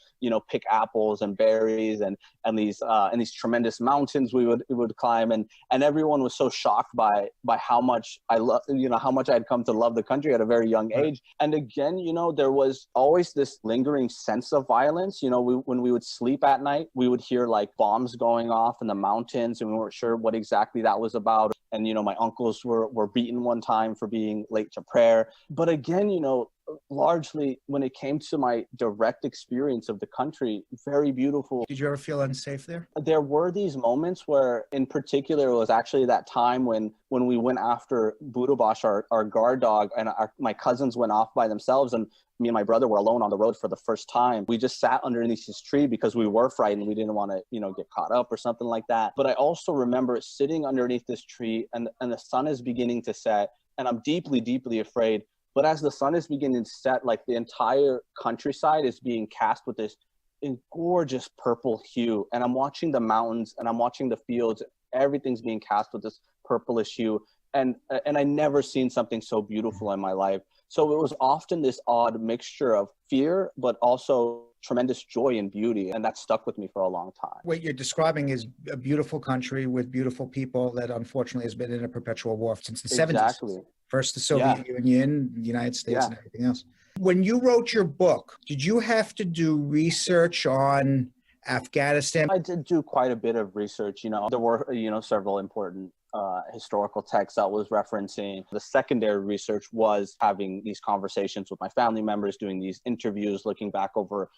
pick apples and berries and these tremendous mountains we would climb, and everyone was so shocked by how much I love how much I had come to love the country at a very young age. And again, there was always this lingering sense of violence. When we would sleep at night, we would hear like bombs going off in the mountains, and we weren't sure what exactly that was about. And, my uncles were beaten one time for being late to prayer. But again, largely when it came to my direct experience of the country, very beautiful. Did you ever feel unsafe there? There were these moments where, in particular, it was actually that time when we went after Budabash, our guard dog, and my cousins went off by themselves, and me and my brother were alone on the road for the first time. We just sat underneath this tree because we were frightened. We didn't want to, get caught up or something like that. But I also remember sitting underneath this tree and the sun is beginning to set, and I'm deeply, deeply afraid. But as the sun is beginning to set, like the entire countryside is being cast with this gorgeous purple hue. And I'm watching the mountains and I'm watching the fields. Everything's being cast with this purplish hue. And I never seen something so beautiful in my life. So it was often this odd mixture of fear, but also tremendous joy and beauty. And that stuck with me for a long time. What you're describing is a beautiful country with beautiful people that unfortunately has been in a perpetual war since the 70s. Exactly. First the Soviet Union, the United States, and everything else. When you wrote your book, did you have to do research on Afghanistan? I did do quite a bit of research. There were, several important historical texts I was referencing. The secondary research was having these conversations with my family members, doing these interviews, looking back over,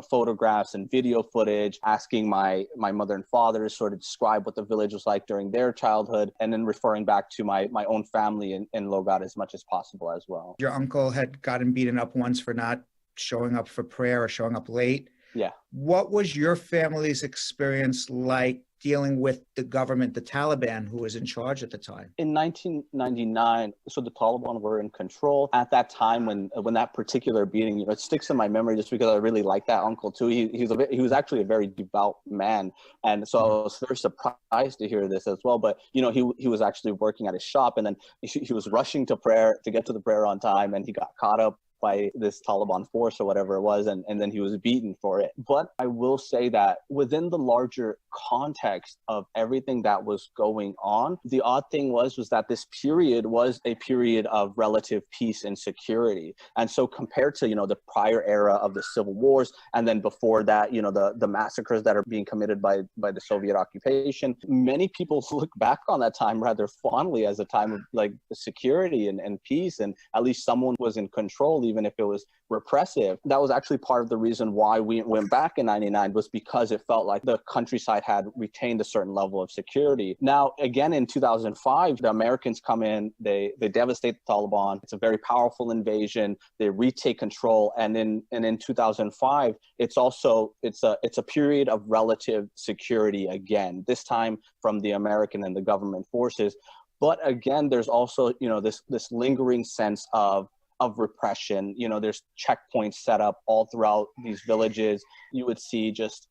photographs and video footage, asking my mother and father to sort of describe what the village was like during their childhood, and then referring back to my own family in Logar as much as possible as well. Your uncle had gotten beaten up once for not showing up for prayer or showing up late. Yeah. What was your family's experience like dealing with the government, the Taliban, who was in charge at the time? In 1999, so the Taliban were in control. At that time, when that particular beating, it sticks in my memory just because I really like that uncle too. He was actually a very devout man, and so I was very surprised to hear this as well. But he was actually working at his shop, and then he was rushing to prayer to get to the prayer on time, and he got caught up by this Taliban force or whatever it was, and then he was beaten for it. But I will say that within the larger context of everything that was going on, the odd thing was that this period was a period of relative peace and security. And so compared to, the prior era of the civil wars, and then before that, the massacres that are being committed by the Soviet occupation, many people look back on that time rather fondly as a time of like security and peace, and at least someone was in control, even if it was repressive. That was actually part of the reason why we went back in 99, was because it felt like the countryside had retained a certain level of security. Now, again, in 2005, the Americans come in, they devastate the Taliban. It's a very powerful invasion. They retake control. And in 2005, it's a period of relative security again, this time from the American and the government forces. But again, there's also, this lingering sense of repression. There's checkpoints set up all throughout these villages. You would see just,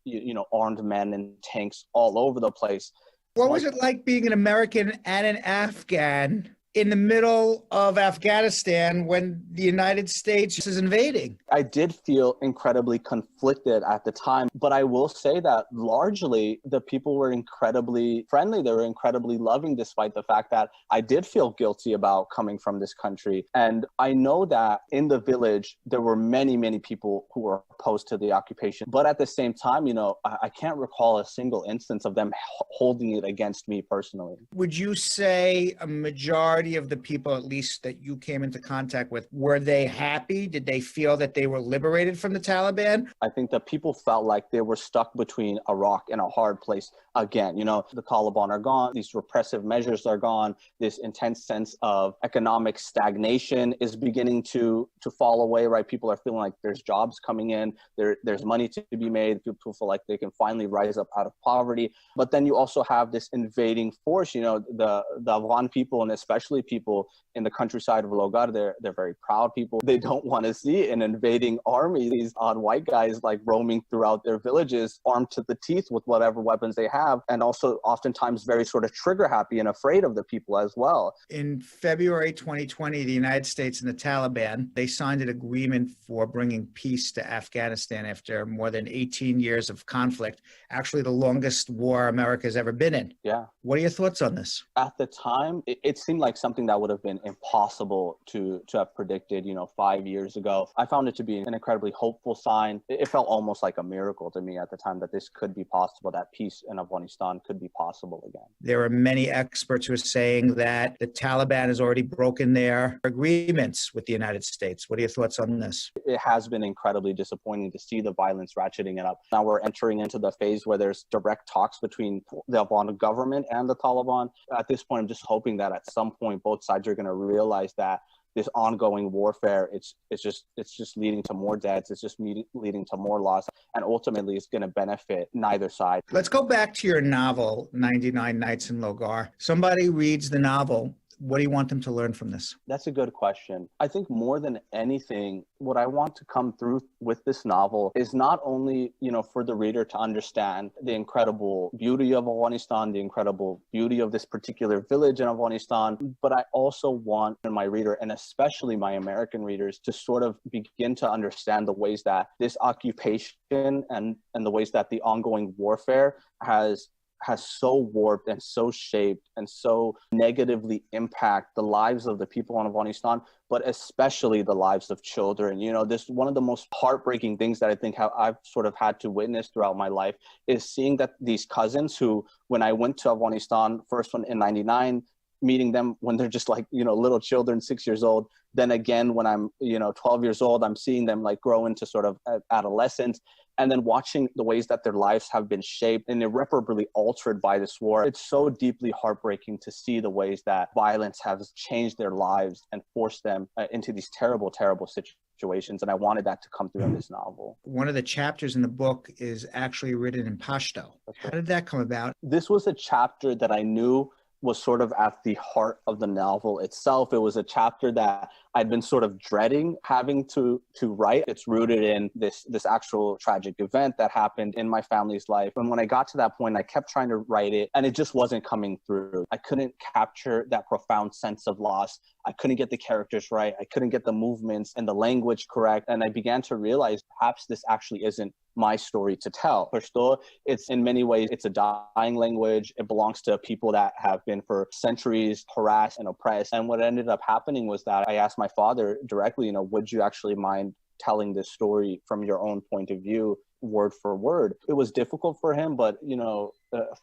armed men and tanks all over the place. What was it like being an American and an Afghan in the middle of Afghanistan when the United States is invading. I did feel incredibly conflicted at the time, but I will say that largely the people were incredibly friendly. They were incredibly loving, despite the fact that I did feel guilty about coming from this country. And I know that in the village, there were many, many people who were opposed to the occupation. But at the same time, you know, I can't recall a single instance of them holding it against me personally. Would you say a majority of the people, at least that you came into contact with, were they happy? Did they feel that they were liberated from the Taliban? I think that people felt like they were stuck between a rock and a hard place again. You know, the Taliban are gone, these repressive measures are gone, this intense sense of economic stagnation is beginning to fall away, right? People are feeling like there's jobs coming in, there's money to be made, people feel like they can finally rise up out of poverty. But then you also have this invading force, you know, the Afghan people, and especially people in the countryside of Logar, they're very proud people. They don't want to see an invading army, these odd white guys like roaming throughout their villages, armed to the teeth with whatever weapons they have, and also oftentimes very sort of trigger happy and afraid of the people as well. In February 2020, the United States and the Taliban, they signed an agreement for bringing peace to Afghanistan after more than 18 years of conflict, actually the longest war America's ever been in. Yeah. What are your thoughts on this? At the time, it seemed like something that would have been impossible to have predicted, 5 years ago. I found it to be an incredibly hopeful sign. It felt almost like a miracle to me at the time that this could be possible, that peace in Afghanistan could be possible again. There are many experts who are saying that the Taliban has already broken their agreements with the United States. What are your thoughts on this? It has been incredibly disappointing to see the violence ratcheting it up. Now we're entering into the phase where there's direct talks between the Afghan government and the Taliban. At this point, I'm just hoping that at some point, both sides are going to realize that this ongoing warfare, it's just leading to more deaths. It's just leading to more loss. And ultimately, it's going to benefit neither side. Let's go back to your novel, 99 Nights in Logar. Somebody reads the novel. What do you want them to learn from this? That's a good question. I think more than anything, what I want to come through with this novel is not only, for the reader to understand the incredible beauty of Afghanistan, the incredible beauty of this particular village in Afghanistan, but I also want my reader, and especially my American readers, to sort of begin to understand the ways that this occupation and the ways that the ongoing warfare has so warped and so shaped and so negatively impact the lives of the people in Afghanistan, but especially the lives of children. This one of the most heartbreaking things that I think I've sort of had to witness throughout my life is seeing that these cousins who, when I went to Afghanistan, first one in 99, meeting them when they're just like, little children, 6 years old. Then again, when I'm, 12 years old, I'm seeing them like grow into sort of adolescence. And then watching the ways that their lives have been shaped and irreparably altered by this war. It's so deeply heartbreaking to see the ways that violence has changed their lives and forced them into these terrible, terrible situations. And I wanted that to come through in this novel. One of the chapters in the book is actually written in Pashto. How did that come about? This was a chapter that I knew was sort of at the heart of the novel itself. It was a chapter that I'd been sort of dreading having to write. It's rooted in this actual tragic event that happened in my family's life. And when I got to that point, I kept trying to write it and it just wasn't coming through. I couldn't capture that profound sense of loss. I couldn't get the characters right. I couldn't get the movements and the language correct. And I began to realize perhaps this actually isn't my story to tell. Pashto, it's in many ways, it's a dying language. It belongs to people that have been for centuries harassed and oppressed. And what ended up happening was that I asked my father directly, would you actually mind telling this story from your own point of view, word for word? It was difficult for him, but,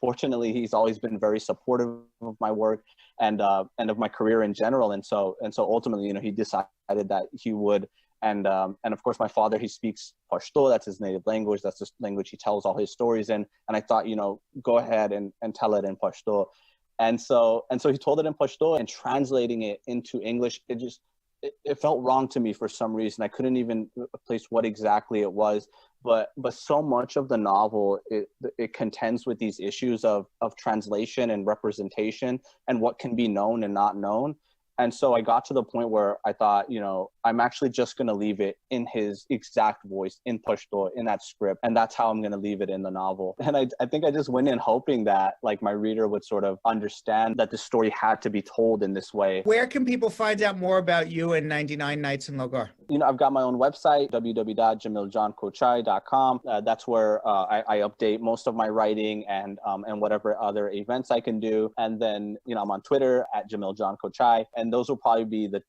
fortunately, he's always been very supportive of my work and of my career in general. And so ultimately, he decided that he would. And of course, my father, he speaks Pashto. That's his native language. That's the language he tells all his stories in. And I thought, go ahead and tell it in Pashto. And so he told it in Pashto, and translating it into English, it felt wrong to me for some reason. I couldn't even place what exactly it was. But so much of the novel, it contends with these issues of translation and representation and what can be known and not known. And so I got to the point where I thought, I'm actually just going to leave it in his exact voice, in Pashto, in that script. And that's how I'm going to leave it in the novel. And I think I just went in hoping that like my reader would sort of understand that the story had to be told in this way. Where can people find out more about you and 99 Nights in Logar? I've got my own website, www.jamiljankochai.com. That's where I update most of my writing and whatever other events I can do. And then, I'm on Twitter at Jamil Jan Kochai. And those will probably be the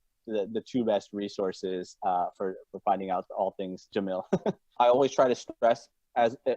two best resources for finding out all things Jamil. I always try to stress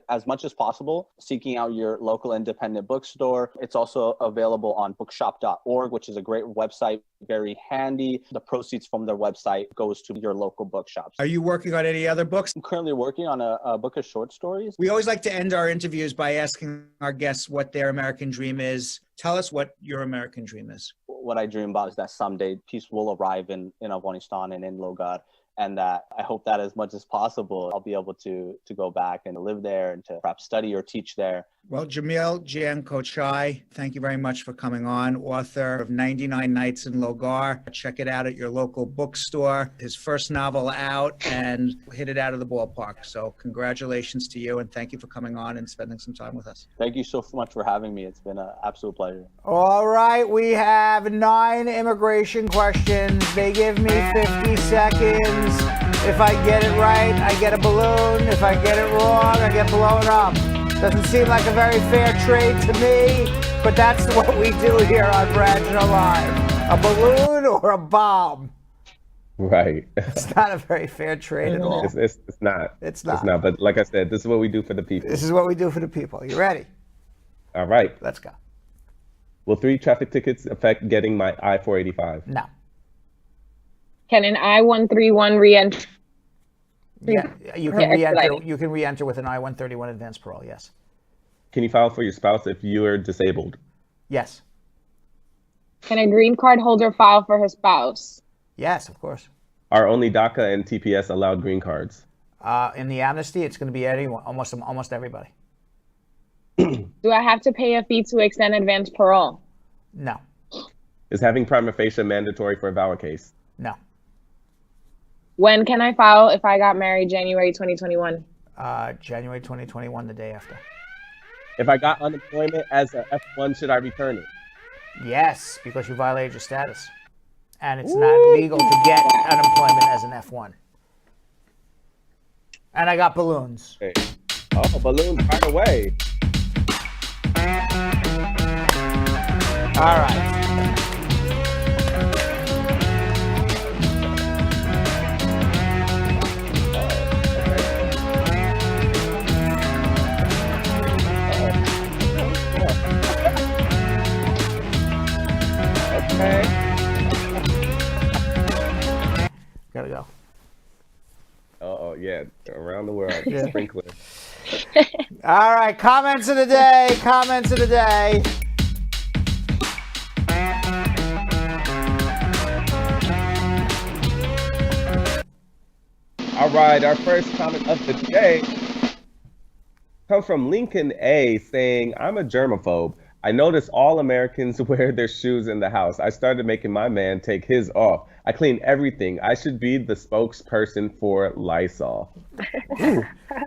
as much as possible, seeking out your local independent bookstore. It's also available on bookshop.org, which is a great website, very handy. The proceeds from their website goes to your local bookshops. Are you working on any other books? I'm currently working on a book of short stories. We always like to end our interviews by asking our guests what their American dream is. Tell us what your American dream is. What I dream about is that someday peace will arrive in Afghanistan and in Logar. And that I hope that as much as possible, I'll be able to go back and live there and to perhaps study or teach there. Well, Jamil Jan Kochai, thank you very much for coming on. Author of 99 Nights in Logar. Check it out at your local bookstore. His first novel out and hit it out of the ballpark. So congratulations to you and thank you for coming on and spending some time with us. Thank you so much for having me. It's been an absolute pleasure. All right, we have 9 immigration questions. They give me 50 seconds. If I get it right, I get a balloon. If I get it wrong, I get blown up. Doesn't seem like a very fair trade to me, but that's what we do here on Bradshaw Live. A balloon or a bomb. Right. It's not a very fair trade at all. It's not. It's not. It's not. But like I said, this is what we do for the people. This is what we do for the people. You ready? All right. Let's go. Will 3 traffic tickets affect getting my I-485? No. Can an I-131 re-enter? Yeah, you can re-enter. You can re-enter with an I-131 advance parole. Yes. Can you file for your spouse if you are disabled? Yes. Can a green card holder file for her spouse? Yes, of course. Are only DACA and TPS allowed green cards? In the amnesty, it's going to be anyone, almost everybody. Do I have to pay a fee to extend advance parole? No. Is having prima facie mandatory for a valid case? No. When can I file if I got married January 2021? January 2021, the day after. If I got unemployment as a F1, should I return it? Yes, because you violated your status. And it's not legal to get unemployment as an F1. And I got balloons. Okay. Oh, balloons right away. All right. Okay. Gotta go. Oh, yeah. Around the world. Yeah. Sprinkler. All right. Comments of the day. Comments of the day. All right. Our first comment of the day comes from Lincoln A saying, I'm a germaphobe. I notice all Americans wear their shoes in the house. I started making my man take his off. I clean everything. I should be the spokesperson for Lysol.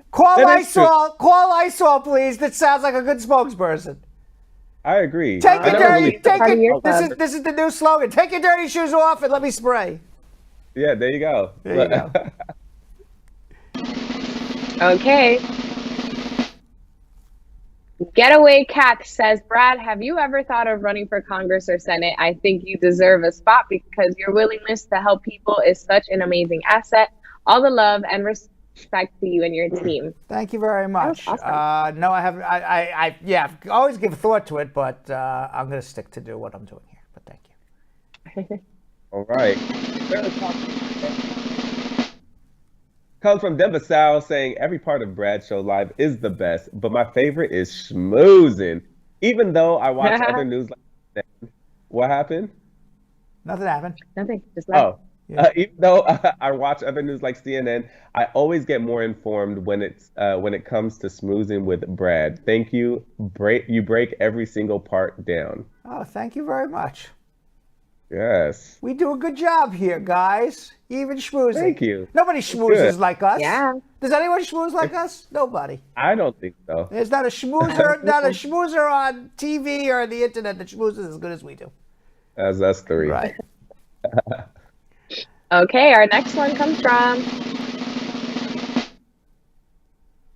Call Lysol. Call Lysol, please. That sounds like a good spokesperson. I agree. Take your dirty. This is the new slogan. Take your dirty shoes off and let me spray. Yeah, there you go. There you go. Okay. Getaway Cat says, Brad, have you ever thought of running for Congress or Senate? I think you deserve a spot because your willingness to help people is such an amazing asset. All the love and respect to you and your team. Thank you very much. Awesome. No, I haven't. I always give thought to it, but I'm going to stick to do what I'm doing here. But thank you. All right. Comes from Denver Sal saying every part of Bradshaw Live is the best, but my favorite is schmoozing. Even though I watch other news like what happened? Nothing happened. Nothing. Just like even though I watch other news like CNN, I always get more informed when it comes to schmoozing with Brad. Thank you. You break every single part down. Oh, thank you very much. Yes. We do a good job here, guys. Even schmoozing. Thank you. Nobody That's schmoozes good. like us. Yeah. Does anyone schmooze like us? Nobody. I don't think so. There's not a schmoozer on TV or the internet that schmoozes as good as we do. As us three. Right. Okay, our next one comes from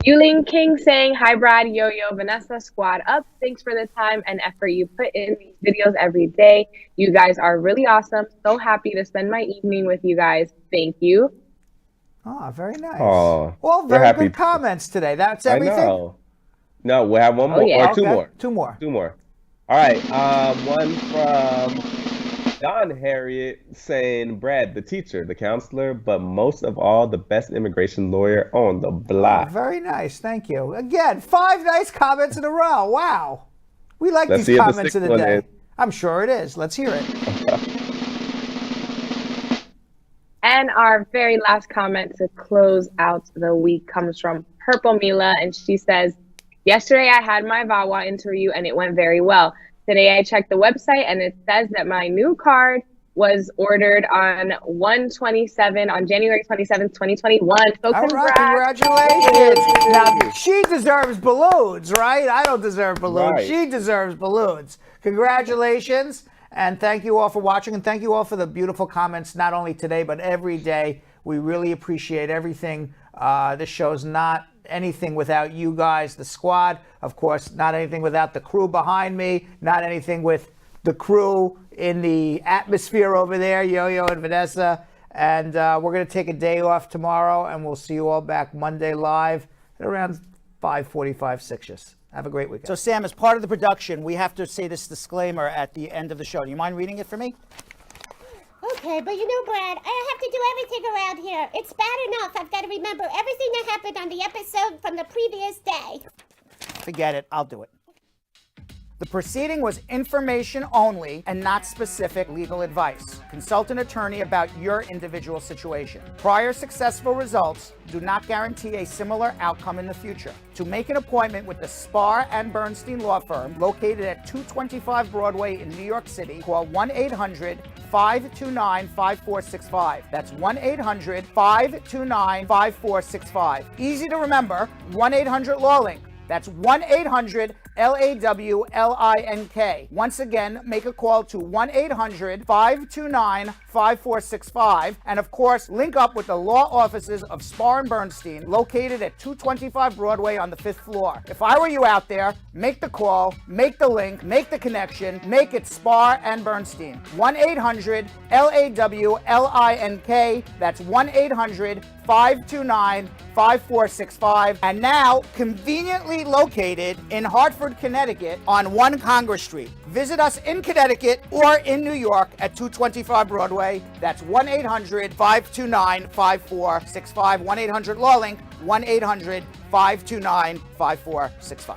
Yuling King saying, "Hi Brad, Yo-Yo, Vanessa, squad up. Thanks for the time and effort you put in these videos every day. You guys are really awesome. So happy to spend my evening with you guys. Thank you." Oh, very nice. Oh, Well, we're very happy. good comments today. That's I everything? know. No, we'll have one more yeah. or two Okay, more. Two more. Two more. All right. One from Don Harriet saying, "Brad, the teacher, the counselor, but most of all, the best immigration lawyer on the Oh, block." very nice. Thank you. Again, 5 nice comments in a row. Wow. We like Let's see these if the comments of sixth the one day. is. I'm sure it is. Let's hear it. And our very last comment to close out the week comes from Purple Mila, and she says, "Yesterday I had my VAWA interview and it went very well. Today I checked the website and it says that my new card was ordered on January 27th, 2021. So All right, congratulations. Now, she deserves balloons, right? I don't deserve balloons. Right. She deserves balloons. Congratulations, and thank you all for watching, and thank you all for the beautiful comments, not only today, but every day. We really appreciate everything. This show's not anything without you guys, the squad. Of course, not anything without the crew behind me, not anything with the crew in the atmosphere over there, Yo-Yo and Vanessa. And we're going to take a day off tomorrow, and we'll see you all back Monday live at around 5:45, 6ish. Have a great weekend. So, Sam, as part of the production, we have to say this disclaimer at the end of the show. Do you mind reading it for me? Okay, but you know, Brad, I have to do everything around here. It's bad enough I've got to remember everything that happened on the episode from the previous day. Forget it. I'll do it. The proceeding was information only and not specific legal advice. Consult an attorney about your individual situation. Prior successful results do not guarantee a similar outcome in the future. To make an appointment with the Spar and Bernstein law firm located at 225 Broadway in New York City, call 1-800-529-5465. That's 1-800-529-5465. Easy to remember, 1-800-LAW-LINK. That's 1-800-LAWLINK. Once again, make a call to 1-800-529-5465. And of course, link up with the law offices of Spar and Bernstein, located at 225 Broadway on the 5th floor. If I were you out there, make the call, make the link, make the connection, make it Spar and Bernstein. 1-800-LAWLINK. That's 1-800-529-5465. And now, conveniently located in Hartford, Connecticut on 1 Congress Street. Visit us in Connecticut or in New York at 225 Broadway. That's 1-800-529-5465. 1-800-LAW-LINK. 1-800-529-5465.